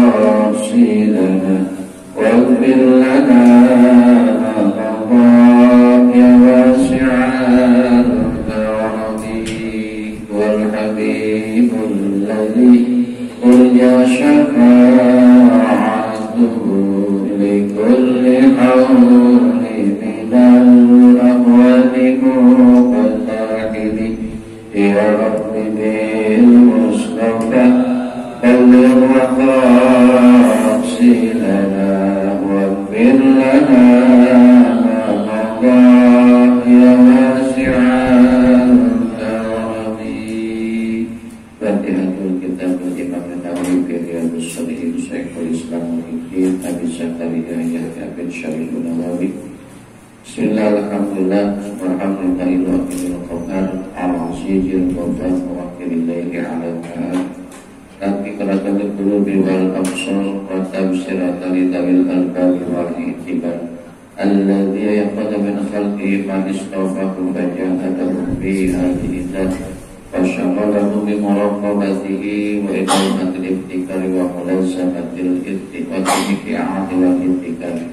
مقاصدنا واغفر لنا ما مضى يا واسع الكرم والحبيب الذي ترجى شفاعته لكل حول من الأموال مقتحم يا رب بالمصطفى بلغ مقاصدنا واغفر لنا ما مضى يا واسع الكرم. Fatihatul Kitab Imam Nawawi Riyadhus Shalihin Syekhul Islam Muhyiddin Abi Zakaria Yahya bin Sharif Nawawi. Bismillahirrahmanirrahim. Walhamdulillahil qahhar al-azizil ghafar muwakkilil laili 'ala al-nahar. Tapi qiratul qulubi wal absar wa tabsiratal lidawil albabi wal i'tibar. Alladzi yaqadu min khalqihi man istafahu fajahadahu bi hadhihi wa syaghalahu bi muraqabatihi wa iqamatil ibtikari wa mulazamatil ittiqati fi a'ati wal ibtikari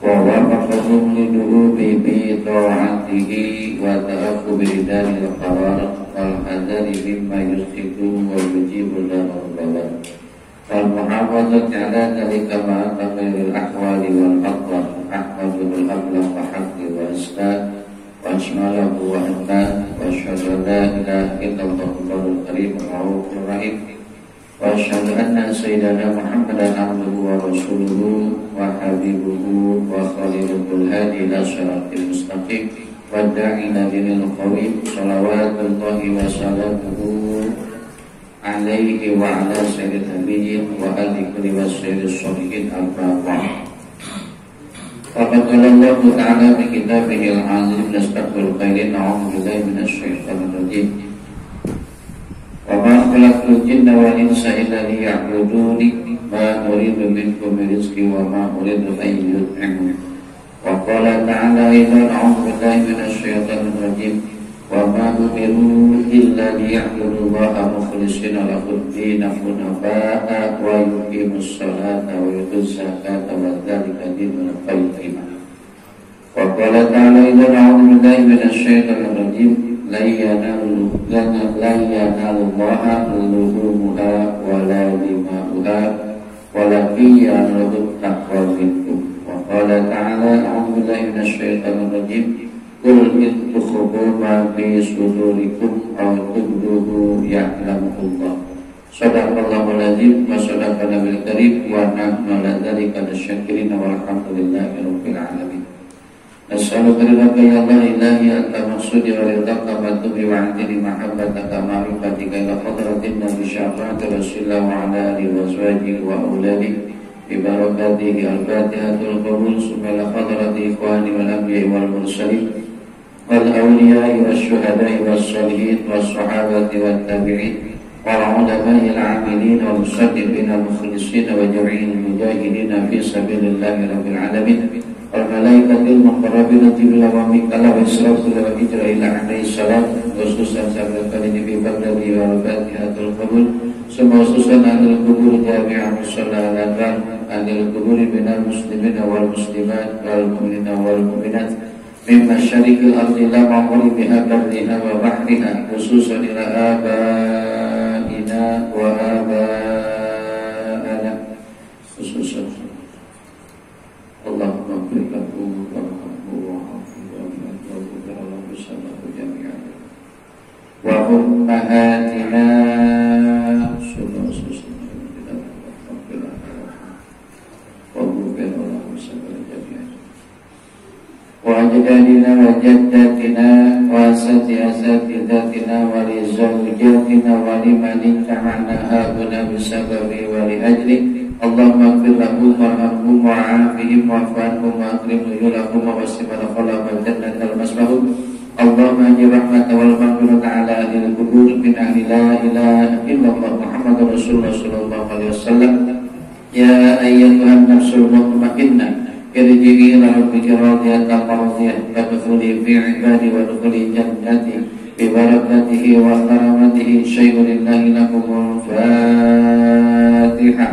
wa waqafahum lidurubi bi ta'atihi wa ta'aqqu bi idanil qarar wal hadari mimma yusqitu wa yujibu lahu al-bawar wal muhafazati ala dhalika ma'a taghayyuril ahwali wal aqwar ahmadul ablah wa haqqi wa islah wa ashmalahu wa anta wa asyhadu an la ilaha illallah al karim ar-raufur rahim wa asyhadu anna sayyidana Muhammadan abduhu wa rasuluhu wa habibuhu wa khalilul hadi ila siratil mustaqim wa da'ina dinil qawim salawatullahi wa salamuhu alaihi wa ala sayyidil nabiyyin wa alihi wa sayyidis sholihin al-baqah. Faqad qala Allah ta'ala fi kitabihil 'azim nastaqbil khairin a'udzu billahi minasy syaithanir rajim. Wa ma khalaqtul jinna wal insa illa liya'buduni ma uridu minkum min rizqin wa ma uridu an yut'imun. Wa qala ta'ala aidan a'udzu billahi minasy syaithanir rajim. Wa ma umiru illa liya'budullaha mukhlishina lahud-din hunafa'a wa yuqimus salata wa yutuz zakata wa dzalika dinul qayyim. Wa qala ta'ala idza a'udzu billahi minasy syaithanir rajim la yanalullaha luhumuha wa la dima'uha walakin yanaluhu taqwa minkum. Wa qala ta'ala a'udzu billahi minasy syaithanir rajim qul in tukhfu ma fi sudurikum aw tubduhu ya'lamullah. Shadaqallahul azim wa shadaqa nabiyul karim wa nahnu ala dzalika lasyakirin walhamdulillahi rabbil alamin. Nas'aluka ridhaka ya Allah ilahi anta maqsudi wa ridhaka wa tubi wa antini mahabbataka ma'rifatika ila hadratin nabi syafa'ati rasulillah wa ala alihi wa azwajihi wa auladihi bi barakatihi al-fatihatul qabul summa ila hadrati ikhwani wal anbiya'i wal mursalin wal awliya'i wasyuhada'i wassalihin wassahabati wat tabi'in wal ulama'il 'amilin wal musaddiqin wal mukhlisin wa jami'il mujahidin fi sabilillahi rabbil alamin wal malaikatil muqarrabin bil awamikala wa israfil wa ijra'il 'alaihi salam khususan sahabat kali bi baghdadi wal fatihatul qabul summa khususan anil kubur jami'an musallatan anil kubur minal muslimin wal muslimat wal mu'minina wal mu'minat min masyariqil ardi la maghribiha barriha wa bahriha khususan ila abaina wa abaana khususan Allahumma berikanku warhamhu wa'afiyahu wa bersamahu jami'an wa ummahatina وأجدادنا وجداتنا وأساتذتنا ولزوجاتنا ولمن اجتمعنا هؤلاء بسبب ولأجله اللهم اغفر لهم وارحمهم وعافهم واعف عنهم وأكرم نزلهم ووسع مدخلهم والجنة المسبهم اللهم أجر رحمة والمغفرة على أهل القبور من أهل لا إله إلا الله محمد رسول الله صلى الله عليه وسلم يا أيتها النفس المطمئنة ارجعي إلى ربك راضية مرضية فادخلي في عبادي وادخلي جنتي ببركته وكرامته شيء لله لكم الفاتحة.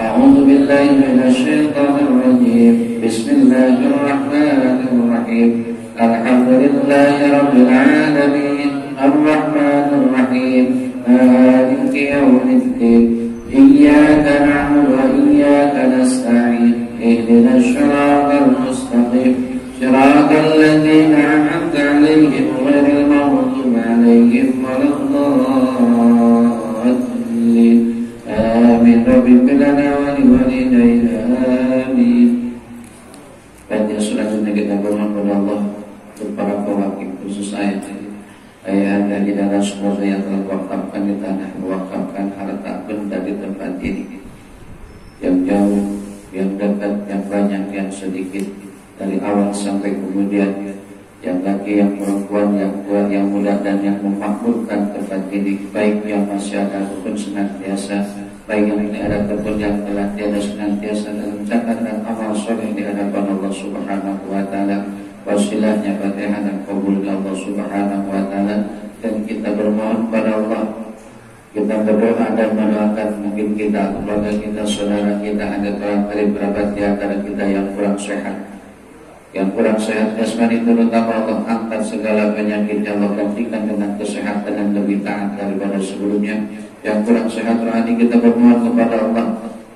أعوذ بالله من الشيطان الرجيم. بسم الله الرحمن الرحيم. الحمد لله رب العالمين الرحمن الرحيم مالك يوم الدين إياك نعبد وإياك نستعين اهدنا الصراط المستقيم صراط الذين أنعمت عليهم غير المغضوب عليهم ولا الضالين آمين. رب اغفر لنا ولوالدينا آمين. Dan yang selanjutnya kita bermohon kepada Allah untuk para pewakil khusus ayah anda di dalam semua yang telah wakafkan di tanah, mewakafkan harta benda di tempat ini, yang jauh, yang dekat, yang banyak, yang sedikit, dari awal sampai kemudian, yang laki, yang perempuan, yang tua, yang muda, dan yang memakmurkan tempat ini, baik yang masih ada ataupun senantiasa, baik yang tidak ada ataupun yang telah tiada, senantiasa dalam catatan amal soleh di hadapan Allah Subhanahu wa Ta'ala. Wasilahnya Fatihah dan kabulnya Allah Subhanahu wa Ta'ala. Dan kita bermohon kepada Allah, kita berdoa dan mendoakan mungkin kita, keluarga kita, saudara kita, ada orang kali berabat di antara kita yang kurang sehat, jasmani, terutama Allah angkat segala penyakit, Allah gantikan dengan kesehatan dan lebih taat daripada sebelumnya. Yang kurang sehat rohani, kita bermohon kepada Allah,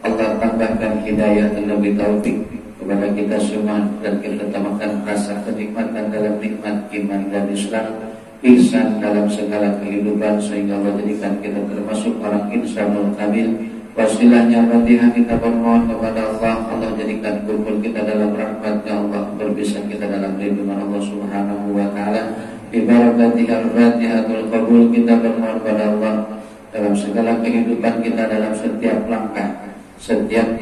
Allah tambahkan hidayah dan lebih taufik kepada kita semua, dan kita tambahkan rasa kenikmatan dalam nikmat iman dan Islam, ihsan dalam segala kehidupan, sehingga Allah jadikan kita termasuk orang insanul kamil. Wasilahnya Fatihah kita bermohon kepada Allah, Allah jadikan kumpul kita dalam rahmat-Nya Allah, berpisah kita dalam lindungan Allah Subhanahu wa Ta'ala. Bibarakatihi al-Fatihatul Qabul, kita bermohon kepada Allah dalam segala kehidupan kita, dalam setiap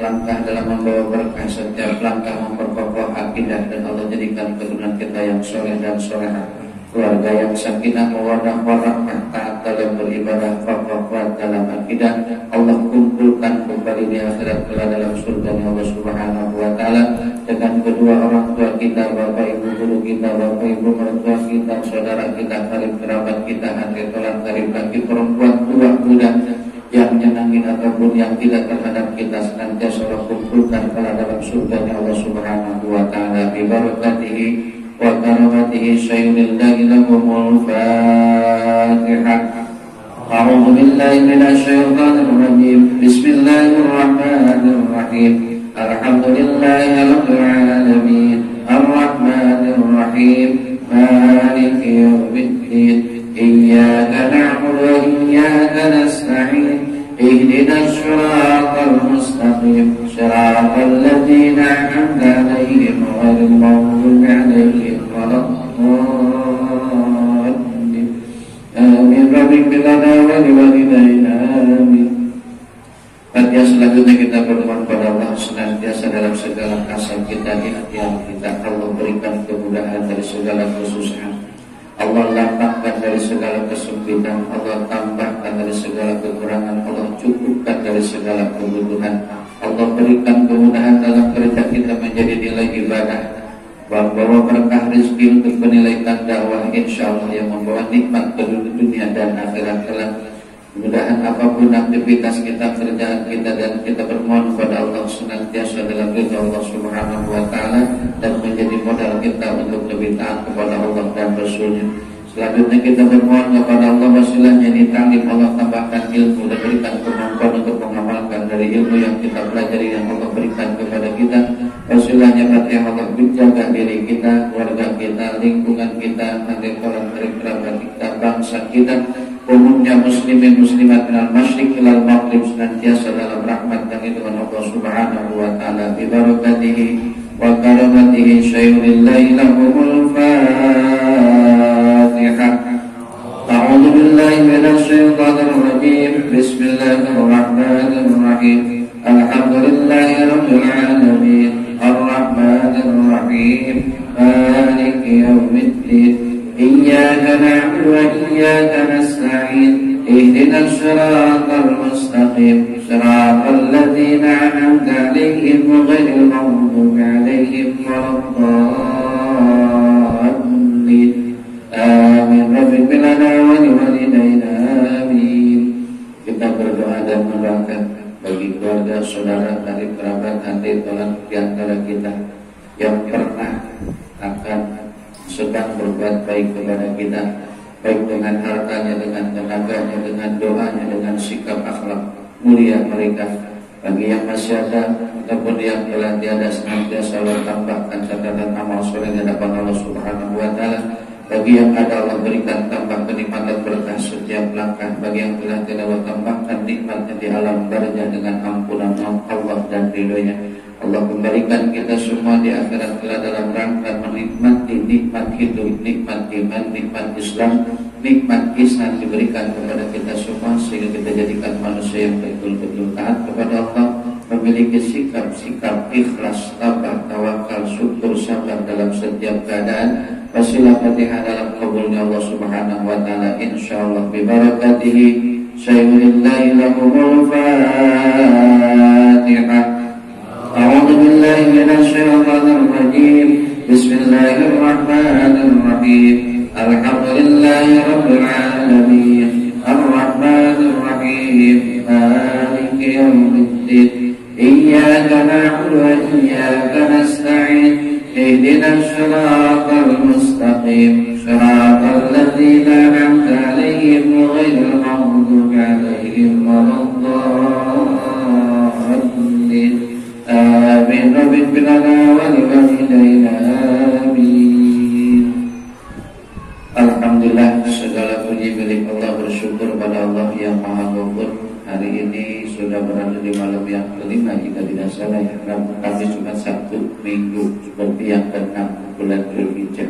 langkah dalam membawa berkah, setiap langkah memperkokoh akidah, dan Allah jadikan keturunan kita yang soleh dan solehah, keluarga yang sakinah mawaddah warahmah, taat dalam beribadah, kuat dalam akidah. Allah kumpulkan kembali di akhirat kelak dalam surga Allah Subhanahu wa Ta'ala dengan kedua orang tua kita, bapak ibu guru kita, bapak ibu mertua kita, saudara kita, karib kerabat kita, hati tolak karib laki, perempuan tua muda yang menyenangkan ataupun yang tidak terhadap kita, senantiasa Allah kumpulkan kelak dalam surga Allah Subhanahu wa Ta'ala. Bi barakatihi wa karamatihi syai'ulillahi lahumul Fatihah. A'udzu billahi minasy syaithanir rajim. Bismillahirrahmanirrahim. Alhamdulillahirabbil alamin. Arrahmanir rahim. Maliki yaumiddin. Iyyaka na'budu wa iyyaka nasta'in. Ihdinas siratal mustaqim. Siratal ladzina an'amta 'alaihim ghairil maghdubi 'alaihim waladdallin. Amin. Rabbi bilana wa liwalidayna amin. Fatiha. Selanjutnya kita berdoa kepada Allah senantiasa dalam segala kasar kita, di hati kita, Allah berikan kemudahan dari segala kesusahan, Allah lapangkan dari segala kesempitan, Allah tambahkan dari segala kekurangan, Allah cukupkan dari segala kebutuhan, Allah berikan kemudahan dalam kerja kita menjadi nilai ibadah, membawa berkah rezeki untuk penilaian dakwah, insyaallah yang membawa nikmat ke dunia dan akhirat kelak. Mudah-mudahan apapun aktivitas kita, kerjaan kita, dan kita bermohon kepada Allah senantiasa dalam ridha Allah Subhanahu wa Ta'ala, dan menjadi modal kita untuk lebih taat kepada Allah dan Rasulnya. Selanjutnya kita bermohon kepada Allah, wasilahnya ini ta'lim, Allah tambahkan ilmu dan berikan kemampuan untuk mengamalkan dari ilmu yang kita pelajari yang Allah berikan kepada kita. Wasilahnya Fatihah, Allah menjaga diri kita, keluarga kita, lingkungan kita, nanti orang dari kerabat kita, bangsa kita, umumnya muslimin muslimat minal masyriq ilal maghrib, senantiasa dalam rahmat dan ridwan Allah Subhanahu wa Ta'ala. Bi barakatihi wa karamatihi syai'ulillahi lahumul Fatihah. A'udzu billahi minasy syaithanir rajim. Bismillahirrahmanirrahim. Alhamdulillahirabbil alamin. Arrahmanir rahim. Maliki yaumiddin. Iyyaka na'budu wa iyyaka nasta'in. Ihdinas siratal mustaqim. Siratal ladzina an'amta 'alaihim ghairil maghdubi 'alaihim waladdallin. Amin. Rabbi bilana orang berbuat baik kepada kita, baik dengan hartanya, dengan tenaganya, dengan doanya, dengan sikap akhlak mulia mereka. Bagi yang masih ada ataupun yang telah tiada, senantiasa Allah tambahkan catatan amal soleh di hadapan Allah Subhanahu wa taala. Bagi yang ada, Allah berikan tambah kenikmatan berkah setiap langkah. Bagi yang telah tidak, Allah tambahkan nikmatnya di alam barzah dengan ampunan Allah dan ridhonya. Allah kembalikan kita semua di akhirat kelak dalam rangka menikmati nikmat hidup, nikmat iman, nikmat Islam, nikmat ihsan diberikan kepada kita semua, sehingga kita jadikan manusia yang betul-betul taat kepada Allah, memiliki sikap-sikap ikhlas, tabah, tawakal, syukur, sabar dalam setiap keadaan. Wasilah Fatihah dalam kabulnya Allah Subhanahu wa taala, insyaallah bi barakatihi syai'ulillahi lahumul Fatihah. أعوذ بالله من الشيطان الرجيم بسم الله الرحمن الرحيم الحمد لله رب العالمين الرحمن الرحيم مالك يوم الدين إياك نعبد وإياك نستعين اهدنا الصراط المستقيم صراط الذين أنعمت عليهم غير المغضوب عليهم ولا الضالين آمين ربنا ولوالدينا آمين. Alhamdulillah, segala puji milik Allah, bersyukur pada Allah yang Maha Ghafur. Hari ini sudah berada di malam yang kelima jika tidak salah ya. Kami cuma Sabtu Minggu seperti yang ke-6 bulan Dzulhijjah.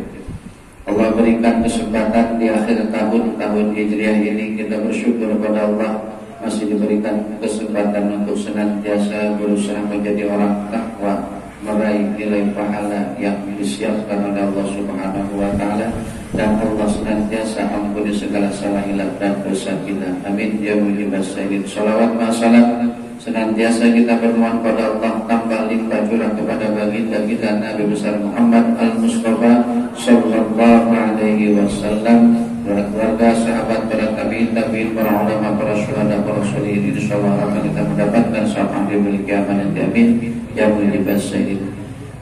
Allah berikan kesempatan di akhir tahun Hijriah ini, kita bersyukur pada Allah masih diberikan kesempatan untuk senantiasa berusaha menjadi orang takwa, meraih nilai pahala yang disiapkan oleh Allah Subhanahu wa taala, dan Allah senantiasa ampuni segala salah hilaf dan dosa kita. Amin ya mujibas sayyidin. Shalawat wa salam senantiasa kita bermohon pada Allah, tambah limpah curah kepada baginda kita Nabi besar Muhammad al-Mustafa sallallahu alaihi wasallam, para keluarga, sahabat, para tabi'in, para ulama, para syuhada, para sholihin. Insyaallah akan kita mendapatkan syafaat di yaumil qiyamah nanti. Amin ya mujibas sayyidin.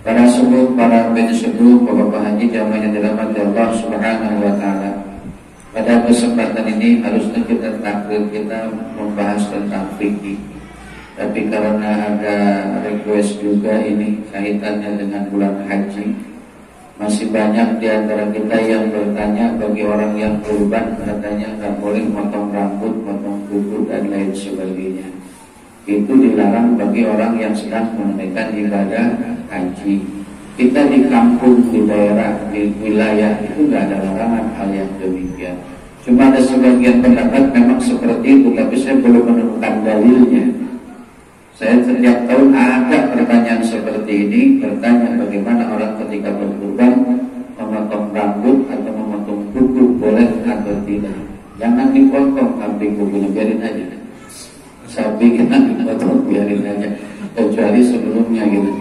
Para sepuh, para bin sepuh, bapak haji jamaah yang dirahmati Allah Subhanahu wa taala. Pada kesempatan ini harusnya kita membahas tentang fikih. Tapi karena ada request juga ini kaitannya dengan bulan haji, masih banyak di antara kita yang bertanya, bagi orang yang kurban katanya nggak boleh motong rambut, motong kuku dan lain sebagainya. Itu dilarang bagi orang yang sedang menunaikan ibadah haji. Kita di kampung, di daerah, di wilayah itu nggak ada larangan hal yang demikian. Cuma ada sebagian pendapat memang seperti itu, tapi saya belum menemukan dalilnya. Saya setiap tahun ada pertanyaan seperti ini, bertanya bagaimana orang ketika berkurban memotong rambut atau memotong kuku, boleh atau tidak. Jangan dipotong kambing kukunya, biarin aja. Sapi kita dipotong, biarin aja, kecuali sebelumnya gitu.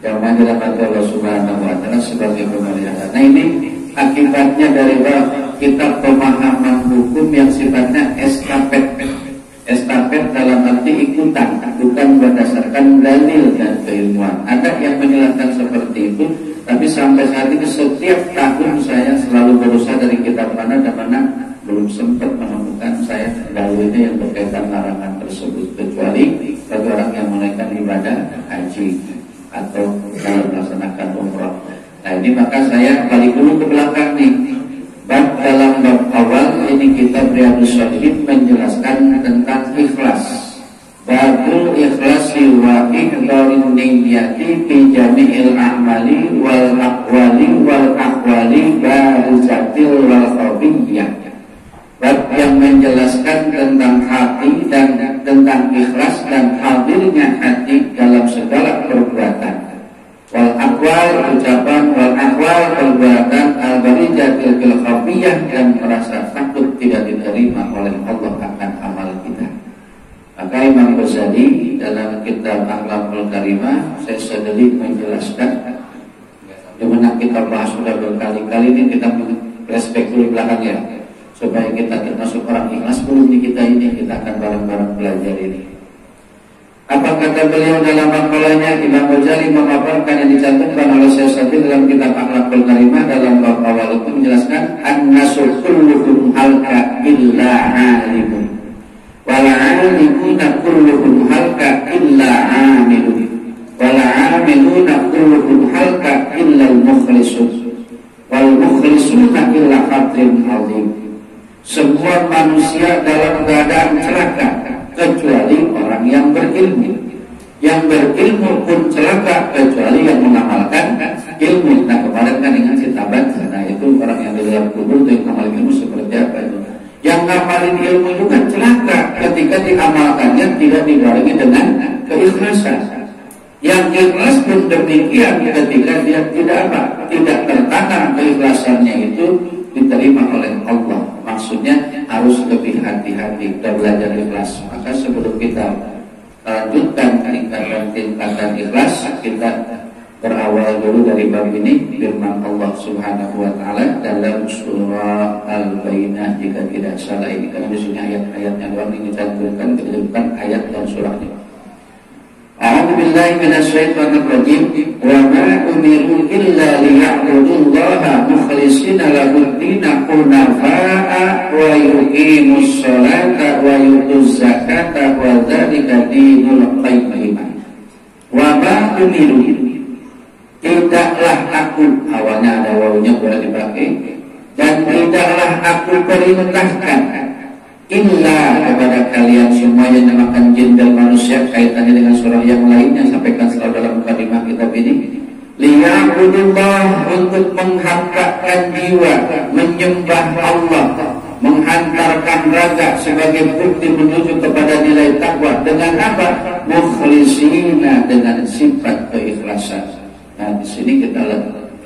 Jangan dirahmati Allah Subhanahu wa taala sebagai pemelihara. Nah, ini akibatnya dari kitab pemahaman hukum yang sifatnya estafet. Estafet dalam arti ikutan, bukan berdasarkan dalil dan keilmuan. Ada yang menjelaskan seperti itu, tapi sampai saat ini setiap tahun saya selalu berusaha dari kitab mana dan mana, belum sempat menemukan saya dalilnya yang berkaitan larangan tersebut, kecuali bagi orang yang menunaikan ibadah haji atau dalam melaksanakan umrah. Nah, ini maka saya balik dulu ke belakang nih. Dalam bab awal ini kita Riyadhus Shalihin menjelaskan tentang ikhlas. Babul ikhlasi wa ihdarin niyyati fi jami'il a'mali wal aqwali wal aqwali barizatil wal khafiyyah. Bab yang menjelaskan tentang hati dan tentang ikhlas dan hadirnya hati dalam segala perbuatan. Wal aqwal ucapan, wal aqwal perbuatan, al barizatil bil khafiyah, dan merasa takut tidak diterima oleh Allah akan amal kita. Maka Imam Ghazali dalam kitab Akhlaqul Karimah, saya sedikit menjelaskan, di mana kita bahas sudah berkali-kali, ini kita flashback dulu belakang ya, supaya kita termasuk orang ikhlas belum di kita ini, kita akan bareng-bareng belajar ini. Apa kata beliau dalam makalahnya? Imam Ghazali memaparkan yang dicantumkan oleh Syekh Sabil dalam kitab Akhlaqul Karimah dalam bab awal itu menjelaskan an-nasu kulluhum halka illa alimun wal alimuna kulluhum halka illa amilun wal amiluna kulluhum halka illa al-mukhlisun wal mukhlisuna illa qadrin azim. Semua manusia dalam keadaan celaka kecuali orang yang berilmu. Yang berilmu pun celaka kecuali yang mengamalkan ilmu. Nah kemarin kan ingat cerita baca, nah itu orang yang di dalam kubur itu yang ngamalin ilmu seperti apa itu. Yang ngamalin ilmu itu kan celaka ketika diamalkannya tidak dibarengi dengan keikhlasan. Yang ikhlas pun demikian ketika dia tidak tertanam keikhlasannya itu diterima oleh Allah. Maksudnya harus lebih hati-hati dan belajar ikhlas. Maka sebelum kita lanjutkan tingkatan ikhlas, kita berawal dulu dari bab ini. Firman Allah Subhanahu wa taala dalam surah Al-Bayyinah, jika tidak salah ini karena di sini ayat-ayatnya doang ini kita ayat dan surahnya. A'udzu billahi minasyaitonir rajim. Wa ma umiru illa liya'budullaha mukhlishina lahu-d-din hunafa'a wa yuqimus sholata wa yutuz zakata wa dzalika dinul qayyim. Wa ma umiru, tidaklah aku, awalnya ada wawunya boleh dipakai, dan tidaklah aku perintahkan illa kepada kalian semua yang namakan jin dan manusia, kaitannya dengan surah yang lainnya sampaikan selalu dalam mukadimah kitab ini, liya'budullah, untuk menghantarkan jiwa menyembah Allah, menghantarkan raga sebagai bukti menuju kepada nilai takwa. Dengan apa? Mukhlishina, dengan sifat keikhlasan. Nah di sini kita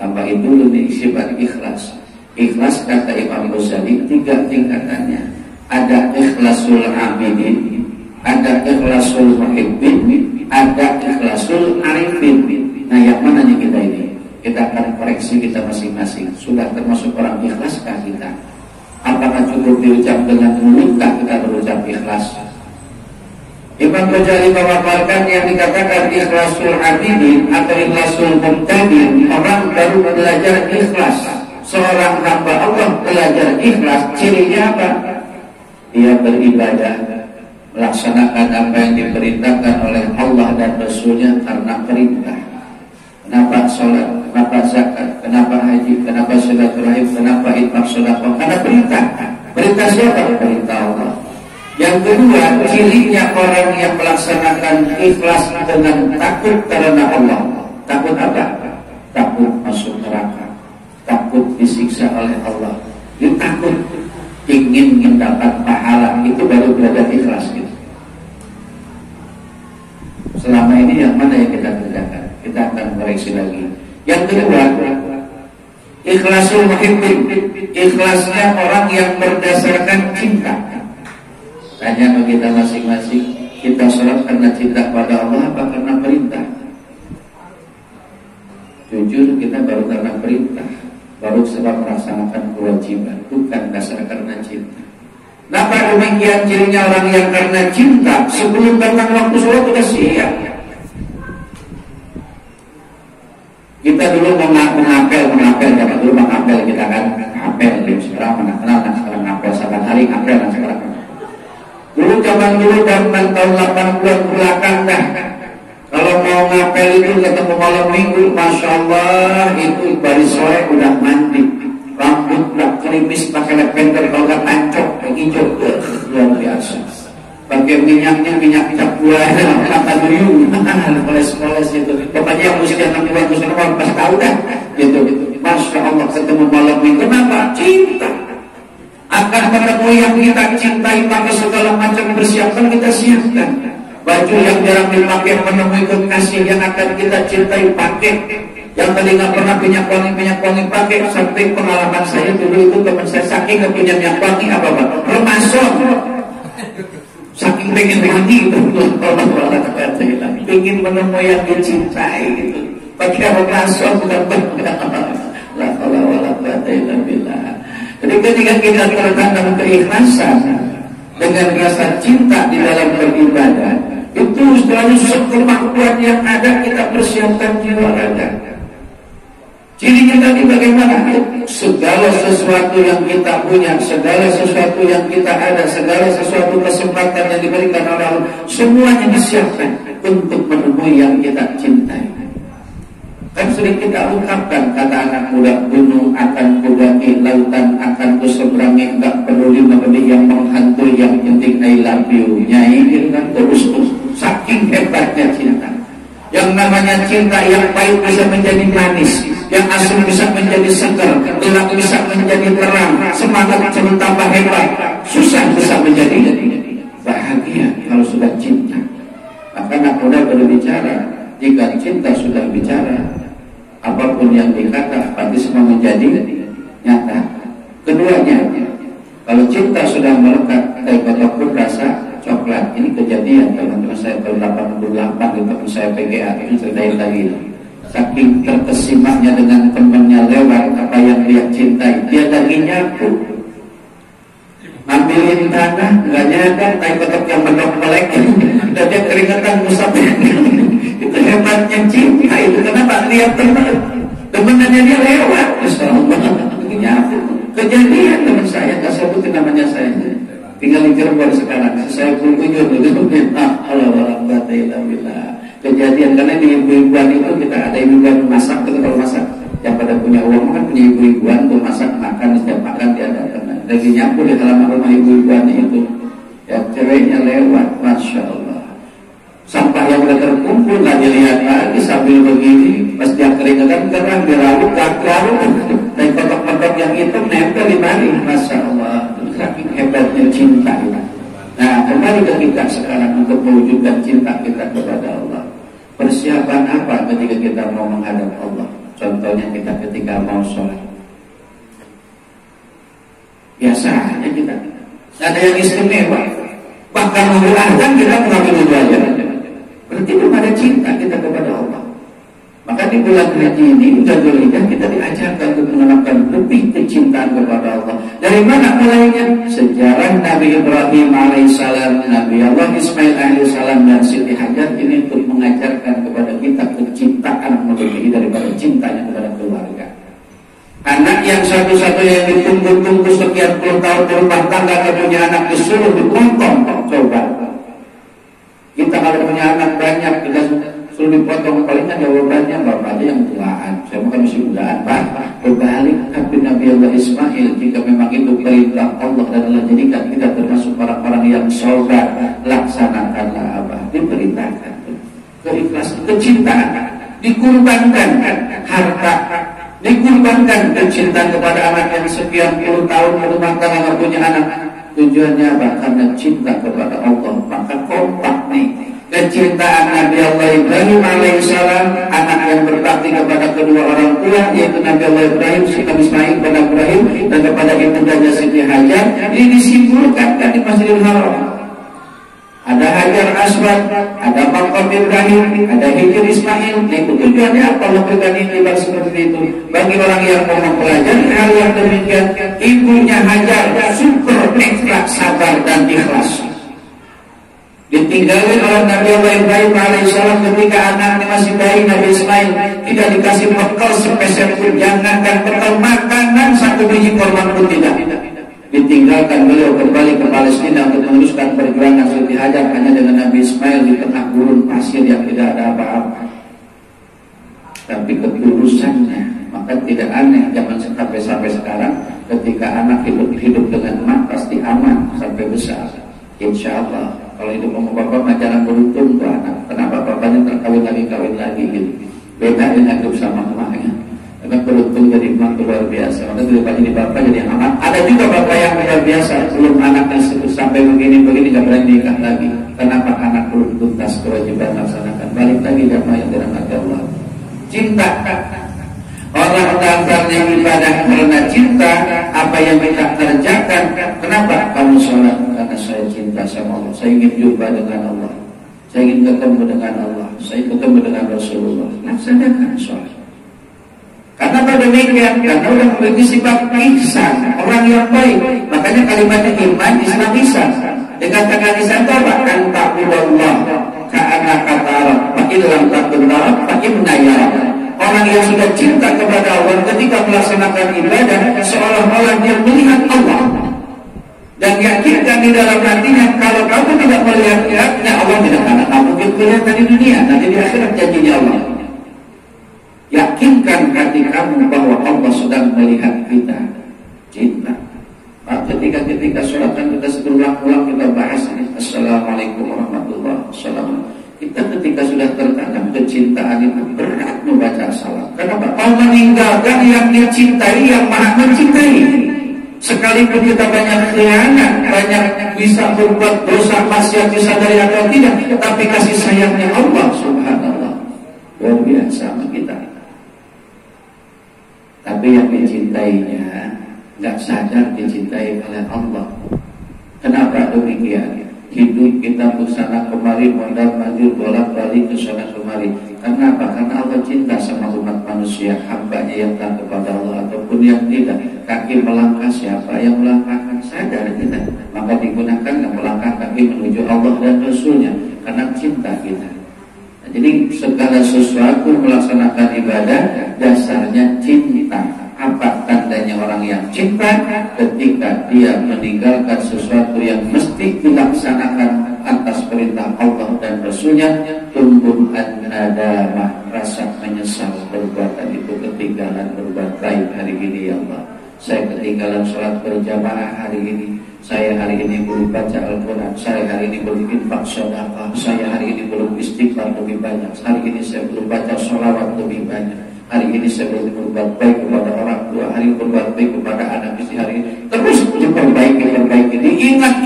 tambahin dulu nih sifat ikhlas. Ikhlas kata Imam Ghazali 3 tingkatannya. Ada ikhlasul amidin, ada ikhlasul muhibbin, ada ikhlasul arifin. Nah yang mana nih kita ini? Kita akan koreksi kita masing-masing. Sudah termasuk orang ikhlaskah kita? Apakah cukup diucap dengan mulutlah kita berucap ikhlas? Imam Ghazali memaparkan yang dikatakan ikhlasul amidin atau ikhlasul mubtadin, orang baru belajar ikhlas. Seorang hamba Allah belajar ikhlas, cirinya apa? Dia beribadah, melaksanakan apa yang diperintahkan oleh Allah dan Rasulnya karena perintah. Kenapa sholat, kenapa zakat, kenapa haji, kenapa silaturahim, kenapa infak sedekah? Karena perintah. Perintah siapa? Perintah Allah. Yang kedua, cirinya orang yang melaksanakan ikhlas dengan takut karena Allah. Takut apa? Takut masuk neraka, takut disiksa oleh Allah. Dia takut, ingin mendapat pahala, itu baru belajar ikhlas gitu. Selama ini yang mana yang kita kerjakan? Kita akan koreksi lagi. Yang kedua, ikhlasul muhibbin, ikhlasnya orang yang berdasarkan cinta. Tanya ke kita masing-masing, kita sholat karena cinta pada Allah apa karena perintah? Jujur kita baru karena perintah, baru sebab melaksanakan kewajiban, bukan dasar karena cinta. Kenapa demikian cirinya orang yang karena cinta? Sebelum datang waktu sholat sudah siap. Kita dulu mengapel, kita dulu mengapel, kita kan apel. Sekarang mana kenal kan sekarang apel, saban hari apel kan sekarang. Dulu zaman dulu zaman tahun 80-an belakang dah. Kalau mau ngapel itu ketemu malam minggu, masya Allah itu baris sore udah mandi, rambut udah kerimis pakai lavender, kalau nggak tancok hijau, luar biasa. Pakai minyak cap buah, kata duyung, poles-poles itu. Pokoknya yang mesti datang ke waktu sore pas tahu dah, gitu. Masya Allah ketemu malam minggu, kenapa? Cinta. Akan menemui yang kita cintai, maka segala macam persiapan kita siapkan. Baju yang jarang dipakai menemui kekasih yang akan kita cintai pakai. Yang tadi nggak pernah minyak wangi pakai. Sampai pengalaman saya dulu itu teman saya saking nggak punya minyak wangi apa remason. Saking pengen wangi itu, ingin menemui yang dicintai gitu. Pakai remason bukan Jadi ketika kita tertanam keikhlasan dengan rasa cinta di dalam beribadah, Itu selalu kemampuan yang ada kita persiapkan jiwa raga. Cirinya tadi bagaimana? Segala sesuatu yang kita punya, segala sesuatu yang kita ada, segala sesuatu kesempatan yang diberikan oleh Allah, semuanya disiapkan untuk menemui yang kita cintai. Kan sering kita ungkapkan kata anak muda, gunung akan kudaki, lautan akan kuseberangi, gak perlu dimebeli yang menghantui, yang penting I love you. Nyai kan terus saking hebatnya cinta. Yang namanya cinta, yang pahit bisa menjadi manis, yang asam bisa menjadi segar, gelap bisa menjadi terang, semangat jadi tambah hebat, susah bisa menjadi bahagia kalau sudah cinta. Maka anak muda berbicara, jika cinta sudah bicara, apapun yang dikata pasti semua menjadi nyata. Keduanya, kalau cinta sudah melekat, kayak apapun rasa coklat. Ini kejadian teman-teman saya tahun 88 di teman saya PGA, itu ceritain lagi. Saking terkesimanya dengan temannya lewat apa yang dia cintai, dia lagi nyapu, ngambilin tanah, nggak nyadar tai kotak yang menok melek, dan dia keringetan musafir. Itu hebatnya cinta itu. Kenapa? Lihat temenannya dia lewat, lagi nyapu. Kejadian teman saya, nggak sebutin namanya saya. Tinggal di Cirebon sekarang. Saya pun kunjung itu kejadian karena di ibu-ibuan itu kita ada ibu-ibuan masak, kita kalau masak yang pada punya uang kan punya ibu-ibuan tuh masak makan, setiap makan dia ada lagi nyapu di halaman rumah ibu-ibuan itu. Ya ceweknya lewat, masya Allah. Sampah yang udah terkumpul nggak dilihat lagi sambil begini, pas dia keringetan kerang dirabut kakak, dan kotak-kotak yang itu nempel di mana, masya Allah. Saking hebatnya cinta kita. Nah, kembali ke kita sekarang untuk mewujudkan cinta kita kepada Allah. Persiapan apa ketika kita mau menghadap Allah? Contohnya kita ketika mau sholat. Biasanya kita ada yang istimewa. Bahkan mengulangan kita mengambil wudhu aja. Berarti belum ada cinta kita kepada Allah. Maka di bulan haji ini, bulan Dzulhijjah, kita diajarkan untuk menanamkan lebih kecintaan kepada Allah. Dari mana mulainya? Sejarah Nabi Ibrahim alaihissalam, Nabi Allah Ismail alaihissalam, dan Siti Hajar ini untuk mengajarkan kepada kita kecintaan melebihi daripada cintanya kepada keluarga. Anak yang satu-satunya yang ditunggu-tunggu sekian puluh tahun berumah tangga, punya anak disuruh dipotong. Coba kita kalau punya anak banyak, kita suruh dipotong, palingan jawabannya bapaknya yang tuaan. Saya bukan mesti mudaan, Pak. Berbalik, tapi Nabi Allah Ismail, jika memang itu perintah Allah dan Allah jadikan kita termasuk orang-orang yang sabar, laksanakanlah apa diperintahkan. Keikhlasan, kecintaan, dikurbankan harta, dikurbankan kecintaan kepada anak yang sekian puluh tahun berumah tangga nggak punya anak. Tujuannya apa? Karena cinta kepada Allah. Maka kompak nih kecintaan Nabi Allah Ibrahim alaihissalam, anak yang berbakti kepada kedua orang tua, yaitu Nabi Allah Ibrahim, Nabi Ismail kepada Ibrahim, dan kepada ibundanya Siti Hajar. Ini disimpulkan kan di Masjidil Haram. Ada Hajar Aswad, ada Maqam Ibrahim, ada Hijr Ismail. Itu tujuannya apa? Memberikan iktibar seperti itu bagi orang yang mau mempelajari hal yang demikian. Ibunya Hajar super ekstra sabar dan ikhlas. Ditinggalin oleh Nabi Allah Ibrahim alaihissalam ketika anaknya masih bayi, Nabi Ismail tidak dikasih bekal sepeser pun, jangankan bekal makanan satu biji korban pun tidak. Ditinggalkan beliau kembali ke Palestina untuk meneruskan perjuangan Siti Hajar hanya dengan Nabi Ismail di tengah gurun pasir yang tidak ada apa-apa. Tapi ketulusannya, maka tidak aneh zaman sampai sekarang ketika anak hidup dengan emak pasti aman sampai besar. Insya Allah. Kalau hidup sama bapak jangan beruntung tuh anak. Kenapa bapaknya terkawin lagi gitu. Beda dengan hidup sama emaknya. Karena beruntung jadi emak luar biasa. Maka daripada jadi bapak jadi anak. Ada juga bapak yang luar biasa, belum anaknya sampai begini gak berani nikah lagi. Kenapa? Anak belum tuntas kewajiban laksanakan. Balik lagi jamaah yang dirahmati Allah. Cinta. Orang daftarnya ibadah karena cinta. Apa yang kita kerjakan, kenapa kamu sholat? Karena saya cinta sama Allah. Saya ingin jumpa dengan Allah. Saya ingin ketemu dengan Allah. Saya ketemu dengan Rasulullah. Laksanakan sholat. Karena pada demikian, karena sudah memiliki sifat ihsan, orang yang baik. Makanya kalimatnya iman, Islam, ihsan. Dikatakan ihsan itu apa? Anta'budallah ka'annaka tara fa in lam takun tara fa inna yara. Orang yang sudah cinta kepada Allah ketika melaksanakan ibadah seolah-olah dia melihat Allah dan yakinkan di dalam hatinya kalau kamu tidak melihatnya Allah tidak akan kamu kelihatan di dunia, nanti di akhirat janjinya Allah. Yakinkan hati kamu bahwa Allah sedang melihat kita. Cinta. Ketika sholat kan kita berulang-ulang kita bahas ini. Assalamualaikum warahmatullahi wabarakatuh. Kita ketika sudah tertanam kecintaan itu berat membaca salam. Kenapa? Mau meninggalkan yang dicintai, yang maha mencintai. Sekalipun kita banyak khianat, banyak bisa berbuat dosa, maksiat disadari atau tidak, tapi kasih sayangnya Allah subhanallah luar biasa sama kita. Tapi yang dicintainya nggak sadar dicintai oleh Allah. Kenapa demikian? Hidup kita bersana kemari, mondar mandir, bolak-balik ke sana kemari. Kenapa? Karena Allah cinta sama umat manusia, hambanya yang taat kepada Allah ataupun yang tidak. Kaki melangkah, siapa yang melangkahkan? Sadar kita. Maka digunakan melangkah kaki menuju Allah dan Rasulnya karena cinta kita. Nah, jadi segala sesuatu melaksanakan ibadah dasarnya cinta. Apa tandanya orang yang cinta? Ketika dia meninggalkan sesuatu yang mesti dilaksanakan atas perintah Allah dan Rasulnya, tumbuh nadamah, rasa menyesal perbuatan itu, ketinggalan berbuat baik hari ini ya Allah. Saya ketinggalan sholat berjamaah hari ini. Saya hari ini belum baca Al-Quran. Saya hari ini belum infak sedekah. Saya hari ini belum istighfar lebih banyak. Hari ini saya belum baca sholawat lebih banyak. Hari ini saya berbuat baik kepada orang tua, hari ini berbuat baik kepada anak istri, hari ini terus diperbaiki, diingat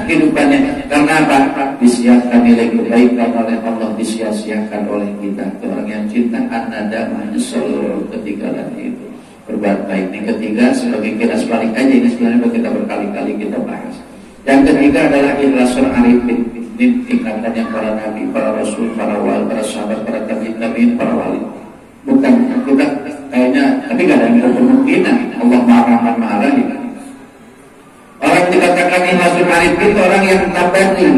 kehidupannya. Karena apa? Disiapkan nilai kebaikan oleh Allah, disia-siakan oleh kita. Orang yang cinta an-nadamah seluruh ketinggalan itu berbuat baik. Ini ketiga sebagai kilas balik aja, ini sebenarnya kita berkali-kali kita bahas. Yang ketiga adalah ikhlasul arifin. Ini tingkatan yang para nabi, para rasul, para wali, para sahabat, para tabi'in, para wali. Bukan kita kayaknya, tapi gak ada yang kemungkinan Allah marah. Orang dikatakan ikhlasul arifin itu orang yang tabari.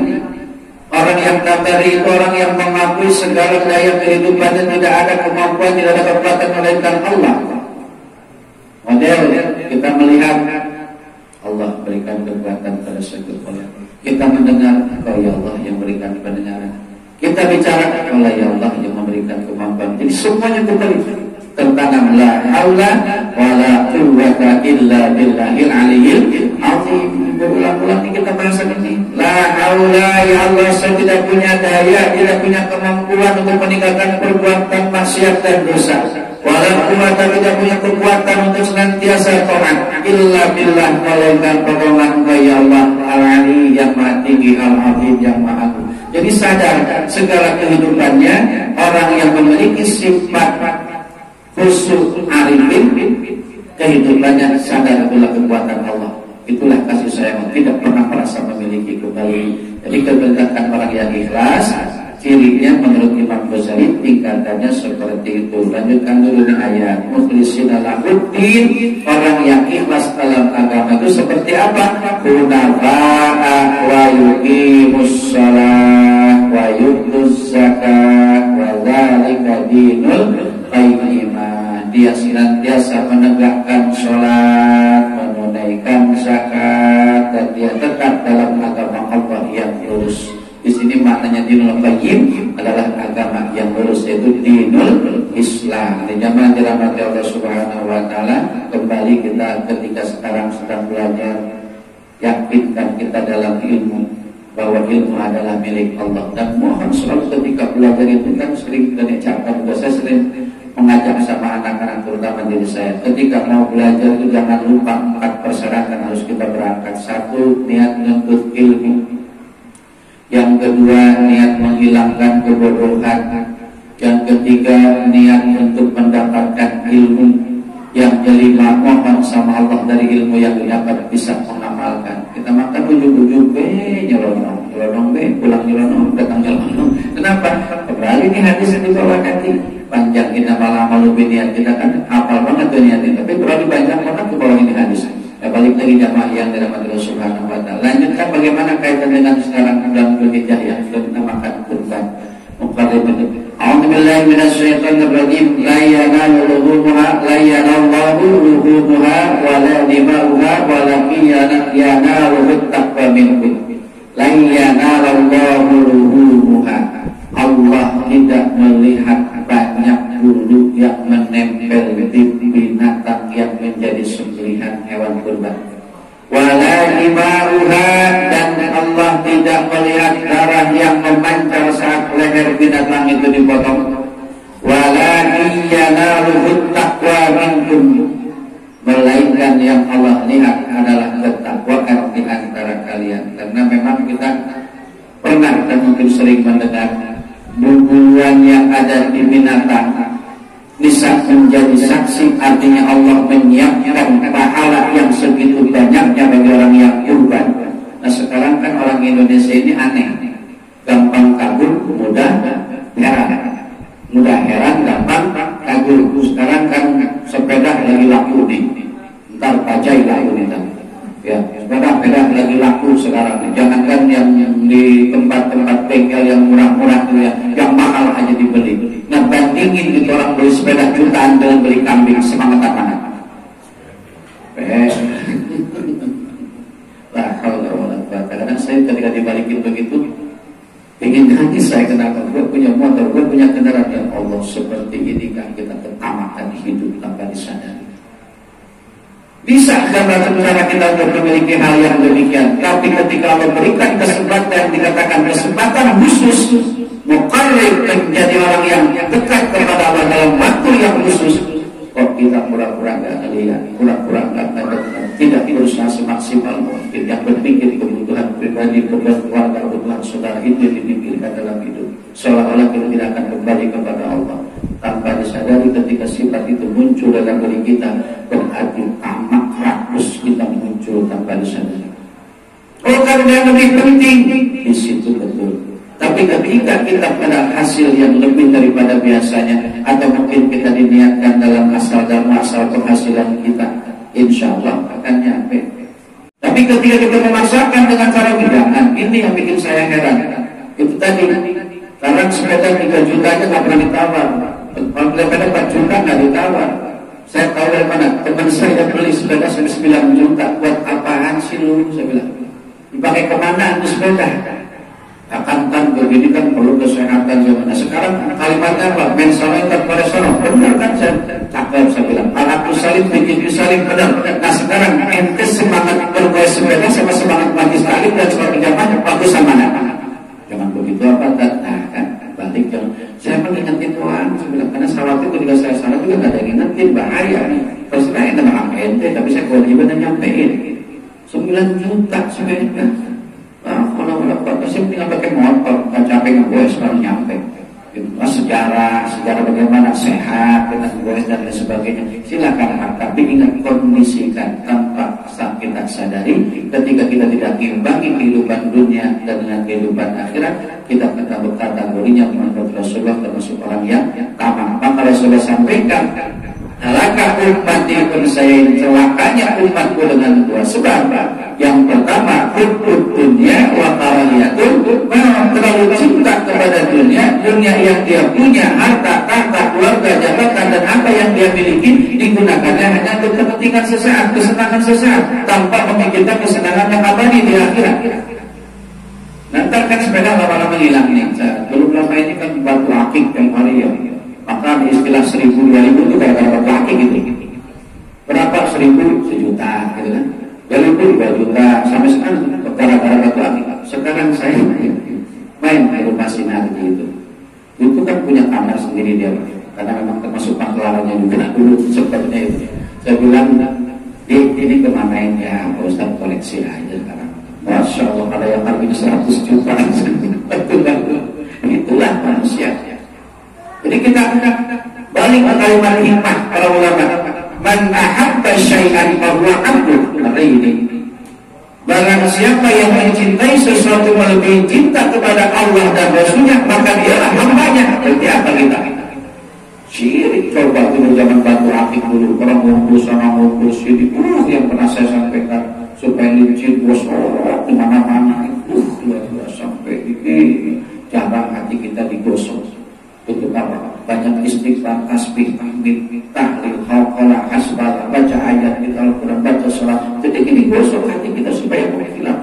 Orang yang tabari itu orang yang mengakui segala daya kehidupannya tidak ada kemampuan, tidak ada kekuatan melainkan Allah. Model kita melihat Allah berikan kekuatan pada segalanya. Kita mendengar, oh ya Allah yang berikan pendengaran. Kita bicara, Allah ya Allah yang memberikan kemampuan. Jadi semuanya tertanam la haula wala quwwata illa billahil aliyyil azim. Berulang-ulang ini kita bahas ini. La haula ya Allah, saya tidak punya daya, tidak punya kemampuan untuk meninggalkan perbuatan maksiat dan dosa. Wala quwwata, tidak punya kekuatan untuk senantiasa taat. Illa billah, melainkan pertolongan ya Allah al-ali yang maha tinggi, al-azim yang maha agung. Jadi sadar segala kehidupannya orang yang memiliki sifat khusus arifin, kehidupannya sadar itulah kekuatan Allah, itulah kasih sayang, tidak pernah merasa memiliki kembali. Jadi kebenaran orang yang ikhlas, cirinya menurut Imam Ghazali tingkatannya seperti itu. Lanjutkan dulu nih ayat. Mukhlishina lahuddin, orang yang ikhlas dalam agama itu seperti apa? Hunafa'a wa yuqimus shalah wa yu'tuz zakat wa dzalika dinul qayyimah. Dia senantiasa menegakkan sholat, menunaikan zakat, dan dia tetap dalam agama Allah yang lurus. Di sini maknanya dinul qayyim adalah agama yang lurus, yaitu dinul Islam. Di zaman dirahmati Allah Subhanahu wa taala, kembali kita ketika sekarang sedang belajar, yakinkan kita dalam ilmu bahwa ilmu adalah milik Allah. Dan mohon selalu ketika belajar itu kan sering kita ucapkan, saya sering mengajak sama anak-anak terutama diri saya, ketika mau belajar itu jangan lupa 4 persyaratan harus kita berangkat. 1, niat menuntut ilmu. Yang kedua, niat menghilangkan kebodohan. Yang ketiga, niat untuk mendapatkan ilmu. Yang kelima, mohon sama Allah dari ilmu yang dapat bisa mengamalkan. Kita makan ujung-ujung nyelonong, pulang nyelonong, datang nyelonong. Kenapa? Kembali ini hadis yang dibawa nanti. Panjang kita malam malu niat kita kan hafal banget tuh niatnya, tapi terlalu banyak banget ke bawah ini hadis. Ya, balik lagi jamaah yang dirahmati Allah Subhanahu wa taala. Lanjutkan bagaimana kaitan dengan sekarang bulan Dzulhijjah yang kita makan kurban. A'udzu billahi minasyaitonir rajim. La yanalu luhumuha wa la dima'uha walakin yanalu taqwa minkum. La yanalu luhumuha. Allah tidak melihat banyak bulu yang menempel di binatang yang menjadi sembelihan hewan kurban. Wala dima'uha, dan Allah tidak melihat darah yang memancar saat leher binatang itu dipotong. Walakin yanaluhu taqwa minkum, melainkan yang Allah lihat adalah ketakwaan di antara kalian. Karena memang kita pernah dan mungkin sering mendengar buluan yang ada di binatang bisa menjadi saksi, artinya Allah menyiapkan pahala yang segitu banyaknya bagi orang yang kurban. Nah sekarang kan orang Indonesia ini aneh, gampang kabur, mudah heran, gampang kabur. Sekarang kan sepeda lagi laku nih, ntar bajai laku nih ya, sepeda lagi laku sekarang. Jangankan yang di tempat-tempat bengkel yang murah-murah itu ya, yang mahal aja dibeli. Nah bandingin itu orang beli sepeda jutaan dengan beli kambing, semangat mana? Lah kalau kadang-kadang saya ketika dibalikin begitu, ingin hati saya, kenapa gue punya motor, gue punya kendaraan. Ya Allah, seperti ini kan kita ketamakan hidup tanpa disadari. Bisa cara kita untuk memiliki hal yang demikian, tapi ketika Allah berikan kesempatan, dikatakan kesempatan khusus, muqarrib, menjadi orang yang dekat kepada Allah dalam waktu yang khusus, kok kita pura-pura nggak lihat, pura-pura nggak dengar, tidak berusaha semaksimal mungkin, yang berpikir kebutuhan pribadi, kebutuhan keluarga, kebutuhan saudara itu dipikirkan dalam hidup, seolah-olah kita tidak akan kembali kepada Allah. Tanpa disadari ketika sifat itu muncul dalam diri kita, berarti tamak rakus kita muncul tanpa disadari. Oh, karena yang lebih penting di situ betul. Tapi ketika kita pada hasil yang lebih daripada biasanya, atau mungkin kita diniatkan dalam asal dan asal penghasilan kita, insya Allah akan nyampe. Tapi ketika kita memaksakan dengan cara bidangan, ini yang bikin saya heran. Itu tadi, sekarang sepeda 3 juta aja nggak pernah ditawar. Kalau sepeda 4 juta nggak ditawar. Saya tahu dari mana, teman saya beli sepeda 9 juta. Buat apaan sih lu? Saya bilang, dipakai kemana itu sepeda? Akan begini kan perlu kesehatan zaman. Nah, sekarang kalimatnya apa? Mensalnya pada sana. Benar kan saya cakap, saya bilang. Alat salim bikin salim, benar. Nah sekarang ente semangat bergaya sepeda sama semangat mati salim dan semangat jamaah bagus sama mana? Jangan begitu apa? Nah kan balik jangan. Saya mengingatkan Tuhan, saya bilang, karena salat itu ketika saya salat juga nggak ada yang ingetin, bahaya nih. Terus saya nama ente, tapi saya kewajiban nyampein 9 juta sepeda. Kalau saya tinggal pakai motor, nggak capek ngegoes baru nyampe. Sejarah bagaimana sehat dengan goes dan lain sebagainya. Silakan, tapi ingat kondisikan tanpa kita sadari. Ketika kita tidak imbangi kehidupan dunia dan dengan kehidupan akhirat, kita berkategorinya menurut Rasulullah termasuk orang yang tamak. Maka Rasulullah sampaikan, alakah umat pun saya celakanya umatku dengan 2 sebab. Yang pertama, hubbud dunya wa karahiyatul maut, terlalu cinta kepada dunia yang dia punya, harta, tahta, keluarga, jabatan dan apa yang dia miliki digunakannya hanya untuk kepentingan sesaat, kesenangan sesaat, tanpa memikirkan kesenangan yang abadi di akhirat. Nanti kan sepeda lama-lama hilang nih. Belum lama ini kan batu akik yang hari ya. Maka istilah 1000-2000 itu kayak batu akik gitu. Berapa 1000? 1 juta gitu kan. 2 juta sampai sekarang gara-gara batu akik. Sekarang saya main ke rumah Sinardi itu kan punya kamar sendiri dia, karena memang termasuk pakelarnya juga dulu sepertinya itu. Saya bilang, ini kemanain ya Pak Ustaz, koleksi aja sekarang. Masya Allah, ada yang harganya 100 juta. Itulah manusia. Jadi kita balik ke kalimat hikmah para ulama. Man ahabba syai'an fahuwa abduh. Ini barang siapa yang mencintai sesuatu melebihi cinta kepada Allah dan Rasulnya, maka dialah hambanya. Berarti apa kita? Syirik. Coba dulu zaman batu akik dulu, orang ngumpul sama ngumpul syirik. Yang pernah saya sampaikan, supaya licin bos orang kemana-mana. Sampai ini jarang hati kita digosok. Untuk apa? Banyak istighfar, tasbih, tahmid, tahlil, haqala, hasbala, baca ayat di Al-Quran, baca salat. Jadi ini gosok hati kita supaya menghilang.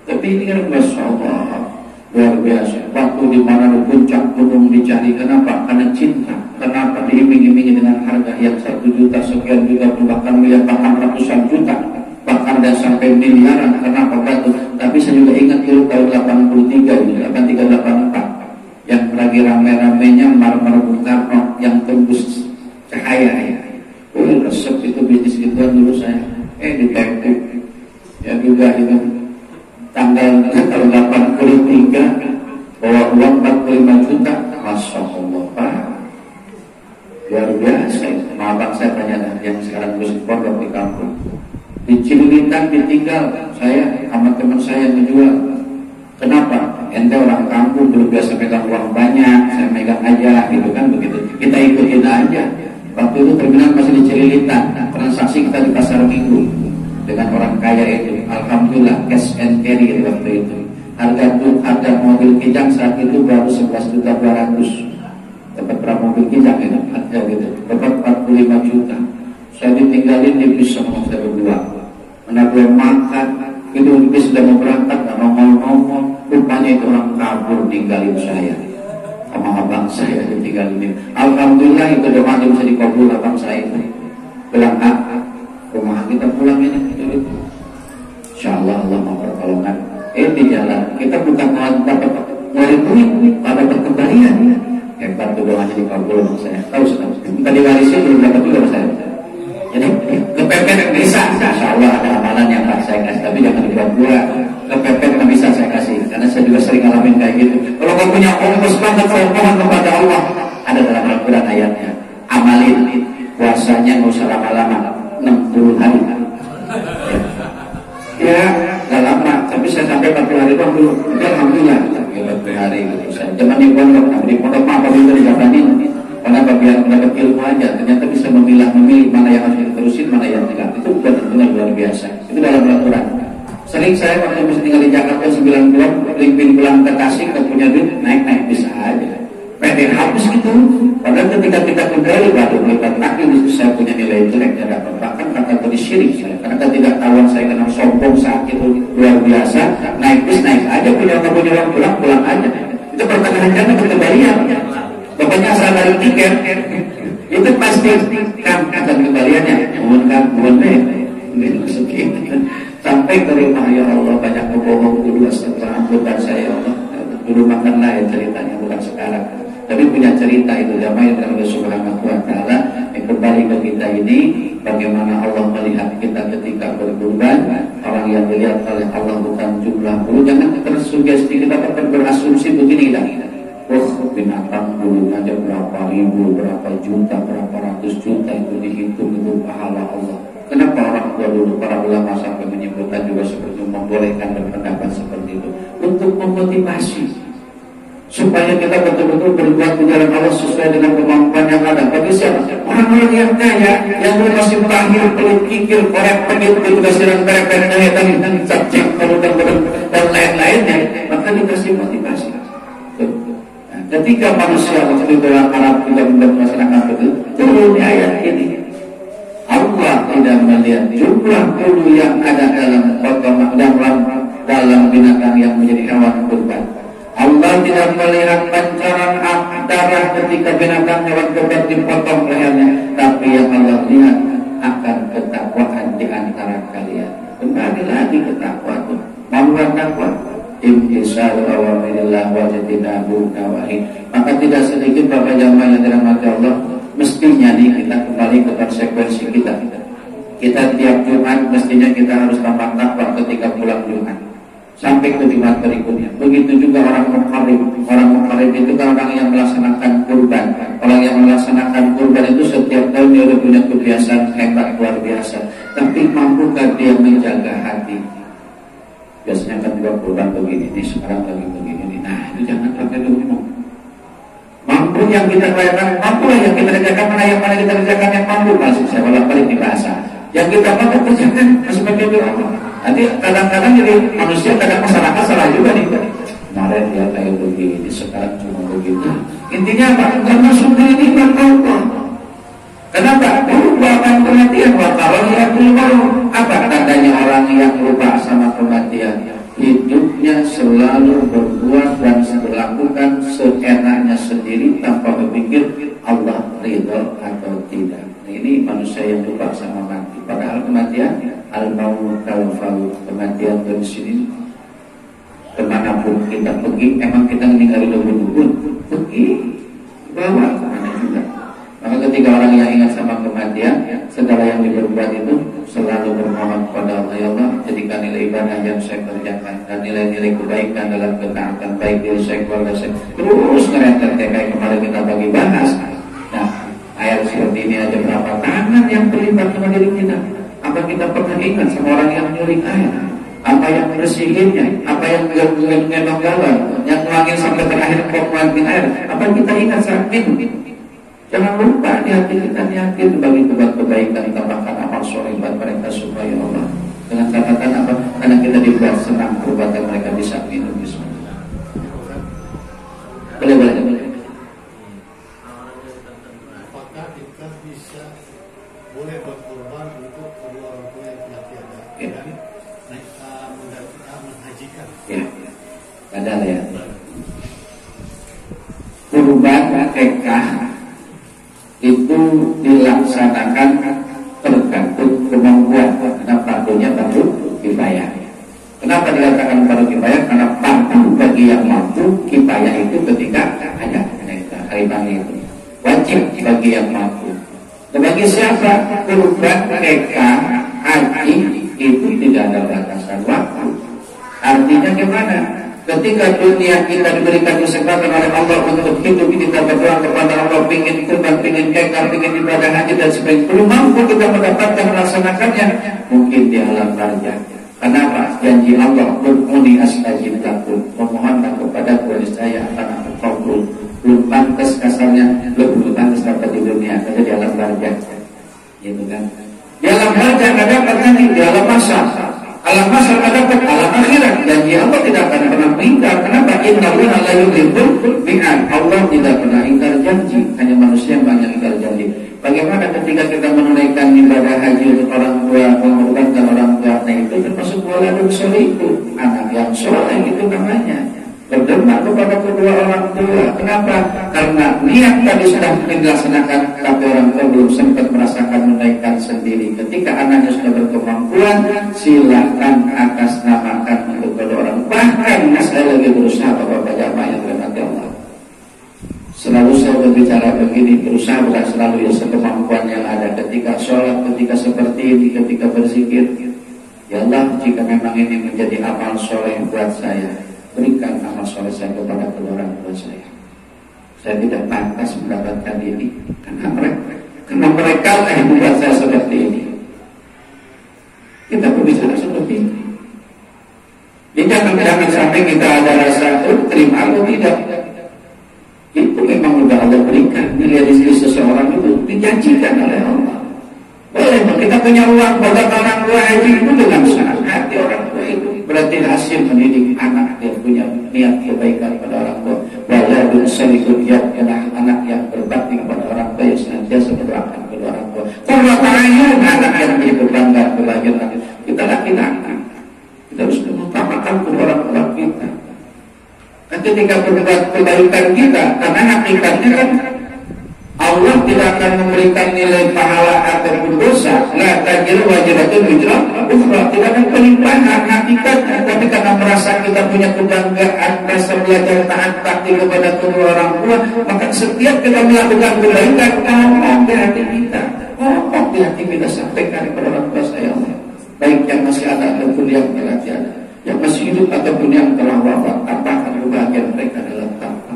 Tapi ini kan Masya Allah, luar biasa. Waktu di mana puncak gunung dicari, kenapa? Karena cinta. Kenapa diiming-imingi dengan harga yang 1 juta sekian juga, bahkan miliar, bahkan ratusan juta, bahkan dan sampai miliaran. Kenapa batu? Tapi saya juga ingat dulu tahun 83 ini, 83-84. Yang lagi rame-ramenya marmer Bung Karno yang tembus cahaya ya. Resep itu bisnis gituan dulu saya. Ditempel. Ya juga itu tanggal 83 bawa uang 45 juta. Masya Allah Pak. Luar biasa. Abang saya tanya yang sekarang musik pondok di kampung. Di Cililitan ditinggal saya sama teman saya yang menjual. Kenapa? Ente orang kampung belum biasa pegang uang banyak, saya megang aja gitu kan begitu. Kita ikutin aja. Waktu itu terminal masih di Cililitan, transaksi kita di pasar Minggu dengan orang kaya itu. Alhamdulillah cash and carry waktu itu. Harga mobil Kijang saat itu baru 11.200.000. Dapat berapa mobil Kijang itu? Harga gitu. Dapat 45 juta. Saya ditinggalin di bis sama saya berdua. Mana belum makan. Itu bis sudah mau berangkat, gak mau ngomong. Rupanya itu orang kabur tinggalin saya sama abang saya ditinggalin. Alhamdulillah itu doa bisa dikabul abang saya itu. Bilang rumah kita pulang ini gitu. Insyaallah Allah mau pertolongan. Di jalan kita bukan dapat dari duit, dapat kembalian. Hebat tuh doanya dikabul sama saya. Tahu sudah. Kita diwarisi belum dapat juga saya. Jadi kepepet yang bisa, insyaallah ada amalan yang saya kasih, tapi jangan dibuat-buat. Kepepet yang bisa saya kasih, karena saya juga sering ngalamin kayak gitu. Kalau kau punya ongkos banget, saya mohon kepada Allah. Ada dalam Al-Quran ayatnya, amalin puasanya nggak usah lama-lama, 60 hari. Ya, nggak lama, tapi saya sampai 40 hari doang dulu. Alhamdulillah, 40 hari gitu. Saya jangan di pondok apa bisa dijabanin. Kenapa biar mendapat ilmu aja, ternyata bisa memilih mana yang harus diterusin, mana yang tidak. Itu benar-benar luar biasa. Itu dalam aturan. Sering saya waktu masih tinggal di Jakarta 9 bulan, limpin pulang ke Tasik, gak punya duit, naik-naik bisa aja. Pendek habis gitu. Padahal ketika kita kembali baru melihat takdir itu saya punya nilai jelek dan dapat. Bahkan kategori syirik saya. Karena ketidaktahuan saya kena sombong saat itu luar biasa. Naik bis naik aja, punya uang pulang aja. Itu pertengahan karena berkembalian. Pokoknya asal dari tiket itu pasti kan akan kembaliannya. Mohon sampai ke rumah ya Allah banyak kebohong dulu setelah amputan saya ya Allah. Dulu makan lain ceritanya bukan sekarang. Tapi punya cerita itu jamaah yang Allah Subhanahu wa taala yang kembali ke kita ini bagaimana Allah melihat kita ketika berkurban. Orang yang dilihat oleh Allah bukan jumlah bulu. Jangan tersugesti kita akan berasumsi begini dah. Binatang bulu aja berapa ribu, berapa juta, berapa ratus juta itu dihitung itu pahala Allah. Kenapa orang tua dulu para ulama sampai menyebutkan juga seperti membolehkan berpendapat seperti itu untuk memotivasi supaya kita betul-betul berbuat di jalan Allah sesuai dengan kemampuan yang ada. Bagi siapa? Orang-orang yang kaya, yang masih berakhir, pelit kikir, korek, penit, kasiran, perek-perek, dan subjek, dan lain-lainnya, maka dikasih motivasi. Ketika manusia waktu itu dalam Arab tidak melaksanakan itu, turun ayat ini. Allah tidak melihat jumlah bulu yang ada dalam potong dalam binatang yang menjadi hewan kurban. Allah tidak melihat pancaran darah ketika binatang hewan kurban dipotong lehernya, tapi yang Allah lihat akan ketakwaan di antara kalian. Kembali lagi ketakwaan. Mau takwa? Imtisal awamirillah wa jatinabu nawahi. Maka tidak sedikit Bapak jamaah yang dirahmati Allah, mestinya nih kita kembali ke konsekuensi kita. Kita tiap Jumat mestinya kita harus tambah takwa ketika pulang Jumat sampai ke Jumat berikutnya. Begitu juga orang muqarrib. Orang muqarrib itu kan orang yang melaksanakan kurban. Orang yang melaksanakan kurban itu setiap tahun dia udah punya kebiasaan hebat luar biasa. Tapi mampukah dia menjaga hati? Biasanya kan juga kurban begini, ini sekarang lagi begini. Nah itu jangan pakai dulu. Mampu yang kita kerjakan, mampu yang kita kerjakan, mana kita kerjakan yang mampu. Masih saya bolak-balik di bahasa. Yang kita mampu kerjakan masih pakai dulu. Nanti kadang-kadang jadi manusia, kadang masyarakat salah juga nih. kemarin dia kayak begini, sekarang cuma begitu. Intinya apa? Enggak masuk di nikmat Allah. Kenapa? Lupakan kematian. Kalau yang lupa, apa tandanya orang yang lupa sama kematian? Hidupnya selalu berbuat dan melakukan seenaknya sendiri tanpa berpikir Allah ridho atau tidak. Ini manusia yang lupa sama mati. Padahal kematian al-maut kal-faut, kematian dari sini kemanapun kita pergi, emang kita meninggal dulu pergi bawa kemana juga. Maka ketika orang yang ingat sama kematian, segala yang diperbuat itu selalu bermohon kepada Allah, ya Allah, jadikan nilai ibadah yang saya kerjakan dan nilai-nilai kebaikan dalam ketaatan baik diri saya, keluarga saya, terus ngerenter kayak kemarin kita bagi bahas. Nah, air seperti ini aja berapa tangan yang terlibat sama diri kita. Apa kita pernah ingat sama orang yang nyuling air? Apa yang bersihinnya? Apa yang ngendong galon? Yang nuangin sampai terakhir kok nuangin air? Apa kita ingat saat minum? Jangan lupa di hati kita yakin bagi kebaikan, tambahkan amal soleh buat mereka supaya Allah. Dengan catatan apa? Karena kita dibuat senang perbuatan mereka bisa minum bismillah. Boleh. Apakah kita bisa boleh berkorban untuk kedua orang tua yang telah tiada dan menghajikan? Ya, padahal ya. Kurban akikah itu dilaksanakan tergantung kemampuan. Karena fardunya fardu kifayah. Kenapa dikatakan fardu kifayah? Karena fardu bagi yang mampu, kifayah itu ketika ada kaitan itu wajib bagi yang mampu. Dan bagi siapa kurban akikah haji itu tidak ada batasan waktu. Artinya gimana? Ketika dunia kita diberikan kesempatan oleh Allah untuk hidup, kita berdoa kepada Allah, pingin kurban, pingin kekar, pingin ibadah haji dan sebagainya, belum mampu kita mendapatkan melaksanakannya, mungkin di alam barzah. Kenapa? Janji Allah, "Ud'uni astajib lakum." Memohonlah kepada saya akan aku kabul. Belum pantas kasarnya, belum pantas dapat di dunia, ada di alam barzah. Gitu kan? Di alam barzah ada dapat nanti di alam masa. Alam masa ada dapat alam akhirat. Janji Allah tidak akan pernah ingkar. Kenapa? Innallaha la yukhliful mi'ad. Allah tidak pernah ingkar janji. Hanya manusia yang banyak ingkar janji. Bagaimana ketika kita menunaikan ibadah haji untuk orang tua, mengorbankan orang tua, nah itu termasuk waladun sholihu, anak yang soleh itu namanya. Berderma kepada kedua orang tua. Kenapa? Karena niat tadi sudah dilaksanakan, tapi orang tua belum sempat merasakan menunaikan sendiri. Ketika anaknya sudah berkemampuan, silakan atas namakan untuk kedua orang. Bahkan saya lagi berusaha Bapak jamaah yang dirahmati Allah. Selalu saya berbicara begini, berusaha bukan selalu ya, sekemampuan yang ada. Ketika sholat, ketika seperti ini, ketika berzikir, ya Allah, jika memang ini menjadi amal soleh buat saya, berikan amal soleh saya kepada kedua orang tua saya. Saya tidak pantas mendapatkan ini karena mereka yang membuat saya seperti ini. Kita berbicara seperti ini. Jadi jangan sampai kita ada rasa terima atau tidak. Itu memang sudah Allah berikan. Nilai rezeki seseorang itu dijanjikan oleh Allah. Boleh, kita punya uang buat orang tua haji itu dengan sangat hati orang tua itu. Berarti hasil mendidik anak dia punya niat kebaikan pada orang tua. Waladun salihun, ialah anak yang berbakti kepada orang tua yang senantiasa berdoakan kepada orang tua. Qurratu a'yun, anak yang menjadi kebanggaan kebahagiaan kita laki-laki. Kita harus mengutamakan kedua orang tua kita. Dan ketika berbuat kebaikan kita, karena hakikatnya kan Allah tidak akan memberikan nilai pahala ataupun dosa. La tajiru wajiratun wizra ukhra. Tidak akan pelimpahan hakikatnya. Tapi karena merasa kita punya kebanggaan, merasa belajar taat bakti kepada kedua orang tua, maka setiap kita melakukan kebaikan, ngomong di hati kita, ngomong di hati kita, sampaikan kepada orang tua saya, baik yang masih ada ataupun yang telah tiada, yang masih hidup ataupun yang telah wafat, apakah kebahagiaan mereka dalam tanpa.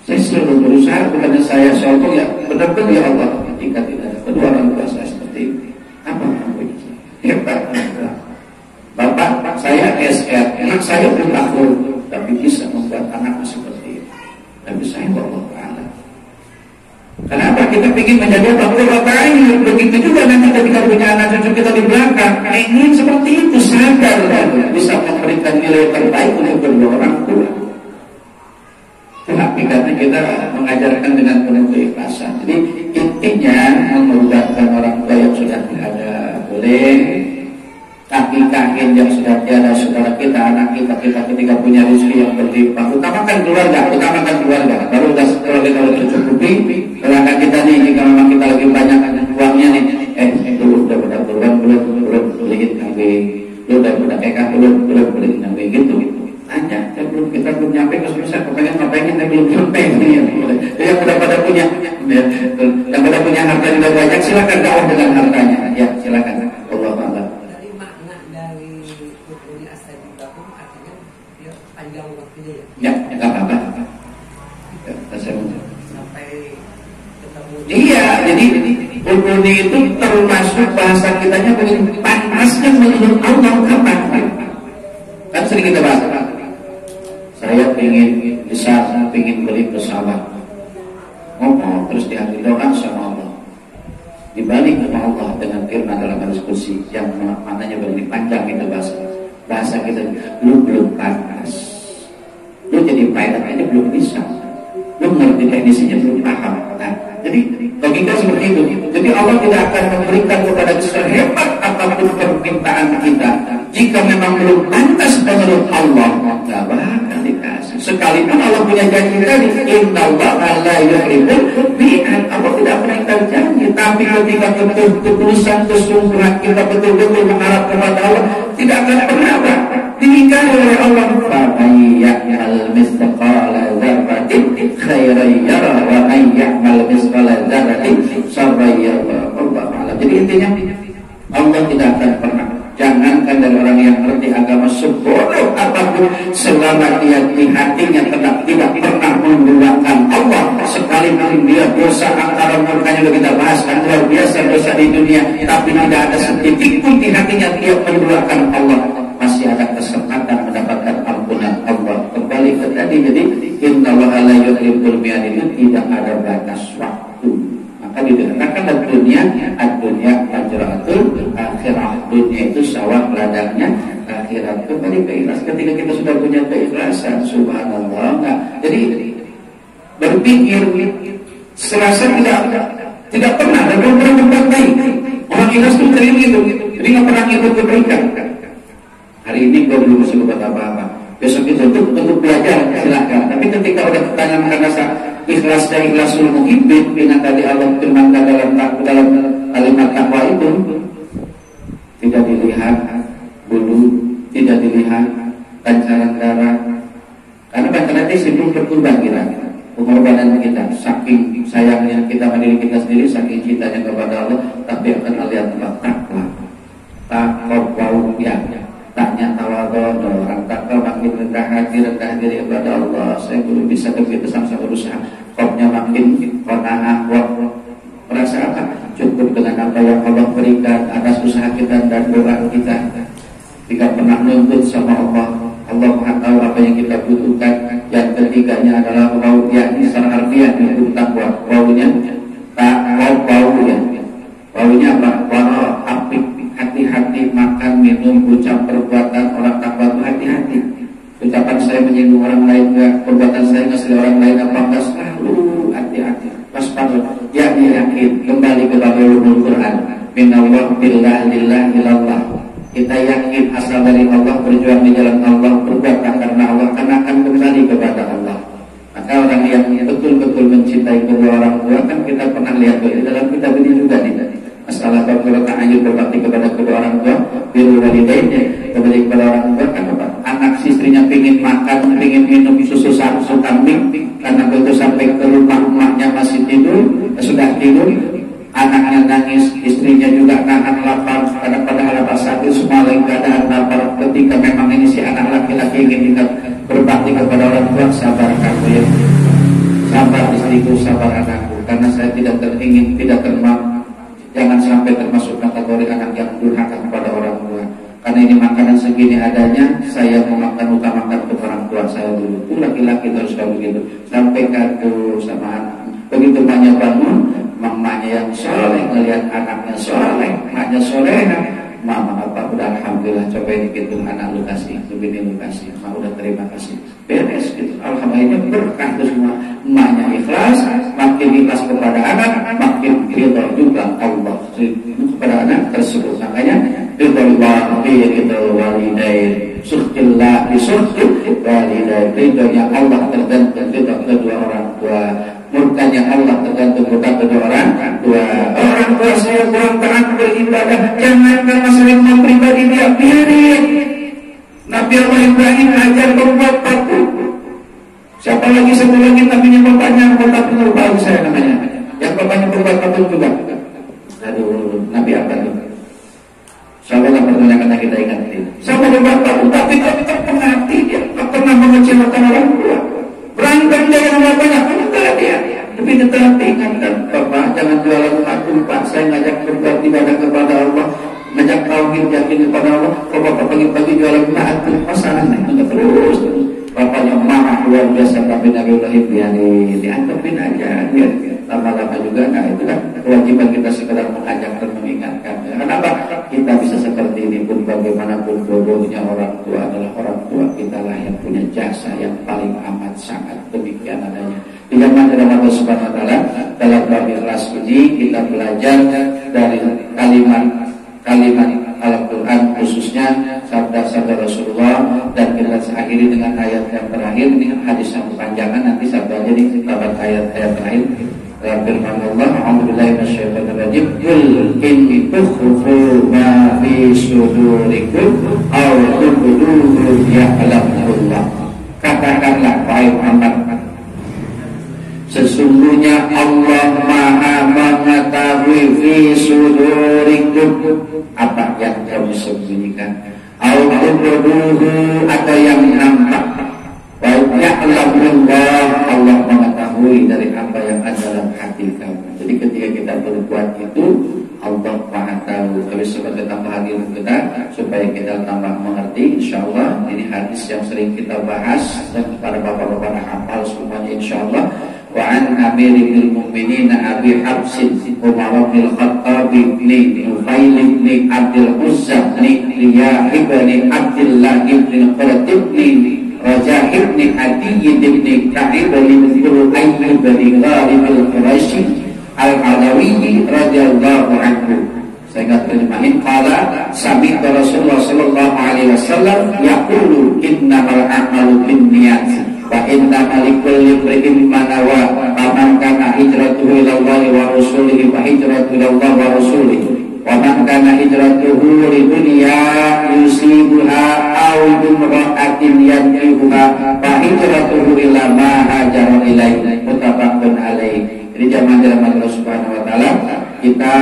Saya selalu berusaha, bukannya saya sombong ya, benar-benar ya Allah, jika tidak ada kedua orang tua saya seperti ini, apa namanya? Hebat. Bapak saya SR, anak saya pun takut, tapi bisa membuat anaknya seperti ini. Tapi saya Allah Ta'ala. Kenapa kita ingin menjadi orang tua? Begitu juga nanti ketika punya anak cucu kita di belakang, ingin seperti itu, sadar bisa memberikan nilai terbaik untuk kedua orang tua. yakin yang sudah tiada saudara kita, anak kita ketika punya rezeki yang berlimpah. Utamakan keluarga. Baru keluarga kalau tercukupi, keluarga kita nih jika memang kita lagi banyak uangnya nih, lu udah kurban belum beliin kambing, lu udah PK belum beliin kambing gitu. Tanya, kita belum nyampe ke susah, kepengen belum nyampe. Yang udah pada punya, yang udah punya harta juga banyak, silakan dakwah dengan hartanya. Ya, silakan. Allah Taala. Dari makna dari rukun astajibahum artinya dia panjang waktunya ya. Ya, nggak apa-apa. Ya, sampai ketemu. Iya, jadi rukun itu termasuk bahasa kitanya begini, panasnya menurut Allah kapan? Kan sering kita bahas. Saya ingin besar, ingin beli pesawat. Ngomong terus diambil doa sama Allah. Dibalik sama Allah dengan firman dalam diskusi yang maknanya begini panjang itu bahasa kita. Lu belum pantas. Lu jadi pilot aja belum bisa. Lu ngerti teknisinya belum paham. Nah, jadi logika seperti itu. Jadi Allah tidak akan memberikan kepada sehebat apapun permintaan kita. Jika memang belum pantas menurut Allah, nggak bakal dikasih. Sekalipun Allah punya janji tadi, innallaha la yukhliful mi'ad. Allah tidak pernah ingkar janji, tapi ketika ketulusan kesungguhan kita betul-betul mengharap kepada Allah, tidak akan pernah diingkari oleh Allah. Faman ya'mal mithqala dzarratin khairan yara wa man ya'mal mithqala dzarratin syarran yara. Jadi intinya Allah tidak akan pernah. Jangankan dari orang yang ngerti agama sebodoh apapun, selama dia di hatinya tidak pernah menduakan Allah, sekalipun dia dosa angkara murkanya sudah kita bahas kan, luar biasa dosa di dunia, tapi tidak ada setitik pun di hatinya dia menduakan Allah, masih ada kesempatan mendapatkan ampunan Allah. Kembali ke tadi, jadi innallaha la yukhliful mi'ad itu tidak ada batas waktu. Maka dikatakan dunia majratul akhirah. Dunia itu sawah ladangnya akhirat. Kembali ke ikhlas. Ketika kita sudah punya keikhlasan, subhanallah. Nah, jadi berpikir serasa tidak pernah dan belum pernah berbuat baik. Orang ikhlas itu terima itu. Jadi nggak pernah ikut kebaikan. Hari ini gue belum bisa berbuat apa-apa. Besok itu untuk belajar silakan. Tapi ketika udah pertanyaan karena ikhlas dan ikhlasul muhibbin, dengan tadi Allah firmankan dalam kalimat takwa itu, tidak dilihat bulu, tidak dilihat pancaran darah, karena pancaran itu sebelum berkurban kira-kira pengorbanan kita, saking sayangnya kita pada diri kita sendiri, saking cintanya kepada Allah, tapi akan lihat takwa, ya. Tanya tawadhu, orang takwa makin rendah diri kepada Allah. Saya belum bisa begitu sama berusaha. Kopnya makin qanaah, merasa apa? Cukup dengan apa yang Allah berikan atas usaha kita dan doa kita. Tidak pernah menuntut sama Allah. Allah Maha tahu apa yang kita butuhkan. Yang ketiganya adalah wau, yakni secara harfiah itu takwa. Waunya waunya apa? Wara, apik. Hati-hati makan, minum, ucap, perbuatan. Orang takwa itu hati-hati. Ucapan saya menyinggung orang lain enggak, perbuatan saya ngasih orang lain apa enggak, selalu hati-hati. Waspada, yakin kembali kepada ulumul Quran. Minallah billah lillah ilallah. Kita yakin asal dari Allah, berjuang di jalan Allah, berbuat karena Allah, karena akan kembali kepada Allah. Maka orang yang betul-betul mencintai kedua orang tua, kan kita pernah lihat di dalam kitab ini juga nih. Masalah kalau ta'ayyud berbakti kepada kedua orang tua, birrul walidain, kembali kepada orang tua, kan apa? Anak istrinya pingin makan, pingin minum susu kambing, karena begitu sampai ke rumah emaknya masih tidur, sudah tidur, anaknya nangis, istrinya juga nahan lapar, karena padahal lapar sakit, semua lagi keadaan lapar. Ketika memang ini si anak laki-laki ingin kita berbakti kepada orang tua, sabar kamu ya, sabar istriku, sabar anakku, karena saya tidak teringin, tidak termau. Jangan sampai termasuk kategori anak yang durhaka kepada orang tua. Karena ini makanan segini adanya, saya memakan utamakan ke orang tua saya dulu. Itu laki-laki terus kalau begitu. Sampai kado sama anak. Begitu banyak bangun, mamanya yang soleh, ngelihat anaknya soleh, maknya soleh. Mama apa udah alhamdulillah, coba ini gitu anak lu kasih, begini lu kasih, mama udah terima kasih, beres gitu. Alhamdulillah berkah itu semua. Emaknya ikhlas, makin ikhlas kepada anak, makin ridho juga Allah kepada anak tersebut. Makanya ridho Allah gitu, wa walidain. Syukurlah bisyukur walidain. Ridhonya Allah tergantung ridho kedua orang tua. Murkanya Allah tergantung murka kedua orang tua. Orang tua saya kurang taat beribadah, jangankan masalah ilmu pribadi dia biarin. Nabi Allah Ibrahim ajar berbuat patuh. Siapa lagi satu lagi tapinya bapaknya bapaknya lupa saya namanya. Yang bapaknya berbuat patuh juga. Aduh, Nabi apa itu? Siapa yang pertanyakan kita ingat ini? Sama berbuat patuh, tapi tetap pengerti dia. Tak pernah mengecewakan orang tua. Berantem dengan bapaknya, enggak dia. Tapi tetap ingatkan, Bapak jangan jualan aku, Pak. Saya ngajak berbuat ibadah kepada Allah, ngajak tauhid yakin kepada Allah. Kalau Bapak pagi-pagi jualan aku, pasangan itu terus. Bapaknya marah luar biasa, tapi Nabi Ibrahim dianggapin aja. Dia lama-lama juga, nah itu kan kewajiban kita sekedar mengajak dan mengingatkan. Kenapa kita bisa seperti ini pun bagaimanapun bodohnya orang tua adalah orang tua kita lah yang punya jasa yang paling amat sangat demikian adanya. Di zaman Allah Subhanahu Wa Taala dalam bab Ikhlas ini kita belajar dari kalimat Al-Quran khususnya sabda-sabda Rasulullah, dan kita akhiri dengan ayat yang terakhir. Ini hadis yang kepanjangan, nanti sabdanya di kitabat ayat-ayat terakhir. Firman Allah, A'udzubillahi minasyaitonirrajim, qul in tukhfu ma fi sudurikum aw tubduhu ya'lamullah. Katakanlah wahai Muhammad, sesungguhnya Allah Maha mengetahui fi sudurikum, apa yang kamu sembunyikan, au tubduhu, atau yang nampak. Wa ya'lamullah, Allah mengetahui dari apa yang ada dalam hati kamu. Jadi ketika kita berbuat itu, Allah Maha tahu. Tapi sebagai tambahan ilmu kita supaya kita tambah mengerti, insyaallah ini hadis yang sering kita bahas dan para bapak-bapak hafal semuanya insyaallah. Wa an Amirul Mukminin Abi Hafsin Umar bin Khattab bin Nufail bin Abdul Uzza bin Riyah bin Abdullah bin Qaratib bin Raja bin Adi bin Ka'ib bin Ayyub bin Ghalib al-Quraisy al-Alawi radhiyallahu anhu. Saya ingat terjemahin, qala sami'tu Rasulullah sallallahu alaihi wasallam yaqulu innamal a'malu binniyat wa innamal likulli imrin ma nawa, faman kana hijratuhu ila Allah wa rasulihi fa hijratuhu ila Allah wa rasulihi, wa man kana hijratuhu lidunya yusibuha aw imra'atin yankihuha fa hijratuhu ila ma hajara ilaihi, muttafaqun alaihi. Jadi jamaah Allah Subhanahu wa taala, kita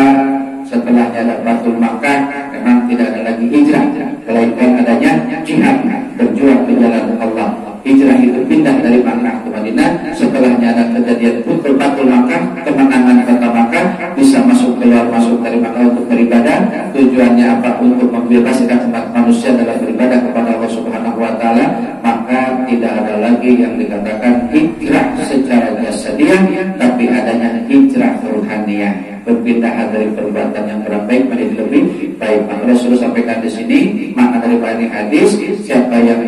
setelahnya ada Fathul Makkah memang tidak ada lagi hijrah, melainkan adanya jihad, berjuang ke jalan Allah. Hijrah itu pindah dari Makkah ke Madinah. Setelahnya ada kejadian Fathul Makkah, kemenangan kota Makkah, bisa masuk keluar masuk dari Makkah untuk beribadah. Tujuannya apa? Untuk membebaskan umat manusia dalam beribadah kepada Allah Subhanahu wa taala. Maka tidak ada lagi yang dikatakan hijrah secara jasadiah, tapi adanya hijrah ruhaniyah, berpindah dari perbuatan yang kurang baik menjadi lebih baik. Maka Rasul sampaikan di sini makna dari hadis, siapa yang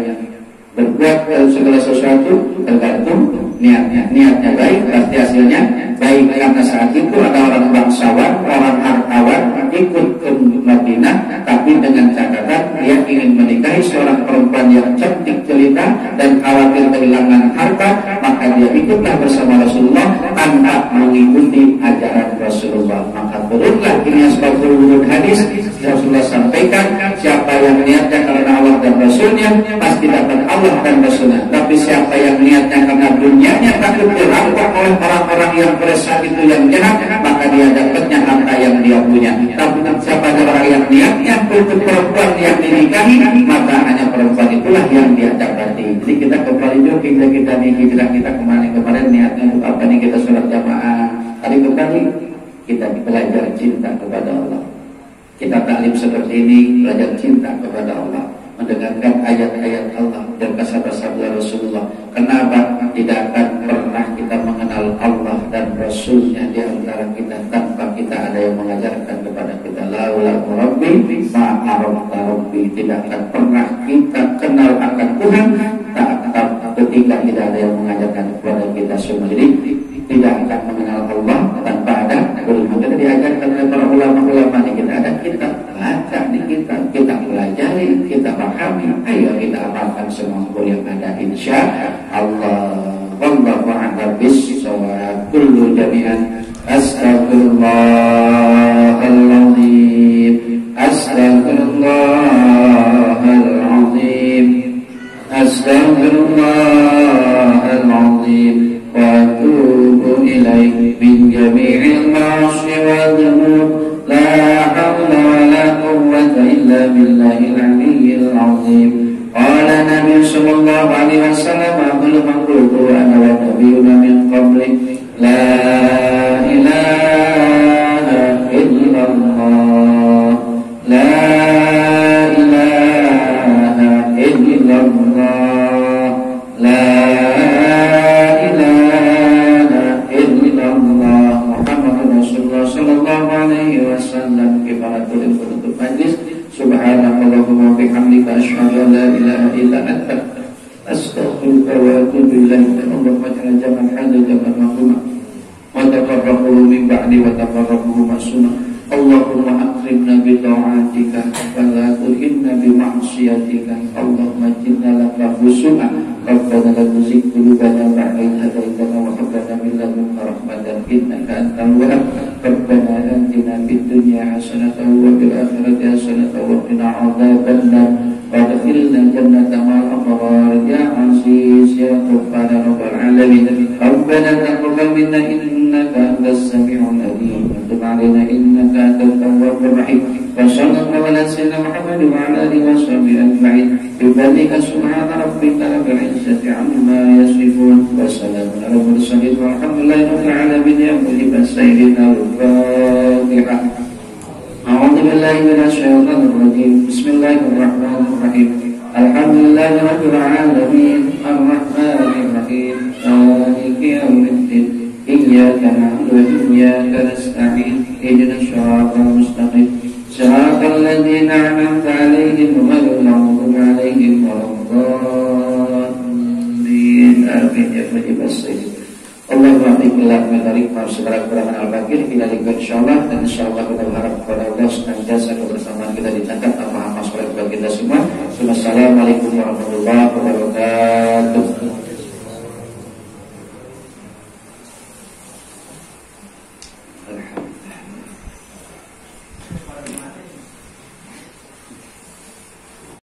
berbuat segala sesuatu tergantung niatnya. Niatnya baik, pasti hasilnya baik. Karena saat itu ada orang bangsawan, orang hartawan ikut ke Madinah, tapi dengan catatan dia ingin menikahi seorang perempuan yang cantik jelita dan khawatir kehilangan harta, maka dia ikutlah bersama Rasulullah tanpa mengikuti ajaran Rasulullah. Maka turunlah ini asbabul hadis. Rasulullah sampaikan, siapa yang niatnya karena Allah dan Rasulnya pasti dapat Allah dan Rasulnya. Tapi siapa yang niatnya karena dunianya, takut dirampok oleh orang-orang yang beresah itu yang jahat, maka dia dapatnya harta yang dia punya. Tapi siapa orang yang niatnya untuk perempuan yang dinikahi, maka hanya perempuan itulah yang dia dapati. Jadi kita kembali juga kita nih hijrah kita kemarin niatnya untuk apa nih, kita sholat jamaah. Kali kembali kita belajar cinta kepada Allah. Kita taklim seperti ini, belajar cinta kepada Allah, mendengarkan ayat-ayat Allah dan sabda-sabda Rasulullah. Kenapa tidak akan pernah kita mengenal Allah dan Rasulnya di antara kita tanpa kita ada yang mengajarkan kepada kita? Laula Rabbi ma'arafta Rabbi. Tidak akan pernah kita kenal akan Tuhan ketika tidak ada yang mengajarkan kepada kita semua. Jadi tidak akan mengenal Allah tanpa ada guru. Kita diajarkan oleh para ulama-ulama ini. Kita ada kitab, baca di kitab, kita pelajari, kita pahami. kami. Ayo kita amalkan semua yang ada insya Allah. Wallahu a'lam bis-shawab. Kullu jami'an Astaghfirullahaladzim, Astaghfirullahaladzim, Astaghfirullahaladzim, wa atubu ilaih min jami'il ma'asi wa dhunub. La hawla wa la quwwata illa billahil aliyyil azim. Qala Nabi sallallahu alaihi wasallam, "Aqulu man qultu ana wa nabiyyuna min qabli, la ilaha illallah, la ilaha illallah, la ilaha illallah, Muhammadur Rasulullah sallallahu alaihi wasallam." Kifaratul penutup majlis. Subhanallahumma wa bihamdika asyhadu an la ilaha illa anta astaghfiruka wa atubu ilaik. Allahumma ja'al jamal hadza jamal maquma wa taqarrabu min ba'di wa taqarrabu masuna. Allahumma akrimna bi ta'atika wa la tuhinna bi ma'siyatika. Allahumma jinna laka husna. Rabbana la tuzigh qulubana ba'da idh hadaytana wa hab lana min ladunka rahmatan innaka antal wahhab. Rabbana atina fid dunya hasanatan wa fil akhirati hasanatan wa qina adzabannar. Wadkhilna jannata ma'al abrar ya aziz ya ghaffar ya rabbal alamin. Rabbana taqabbal minna innaka antas samiul alim wa tub 'alaina innaka antat tawwabur rahim. Wa sallallahu ala sayyidina Muhammad wa ala alihi wa sahbihi ajma'in. Bifadlika subhana rabbika rabbil izzati 'amma yasifun wa salamun ala mursalin walhamdulillahi rabbil alamin. Ya muhibban sayyidina al-Fatihah. A'udzu billahi minasy syaithanir rajim. Bismillahirrahmanirrahim. Alhamdulillahi rabbil alamin. Arrahmanir rahim. Maliki yaumiddin. Iyyaka na'budu wa iyyaka nasta'in. Ihdinas siratal mustaqim. Siratal ladzina an'amta 'alaihim ghairil maghdubi 'alaihim waladdallin. Amin ya rabbal alamin. Allahumma biqillah menarik segera keberangan al-bakir finalik insyaallah, dan insyaallah kita berharap kepada Allah senantiasa kebersamaan kita dicatat amal-amal soleh bagi kita semua. Wassalamualaikum warahmatullahi wabarakatuh. Alhamdulillah.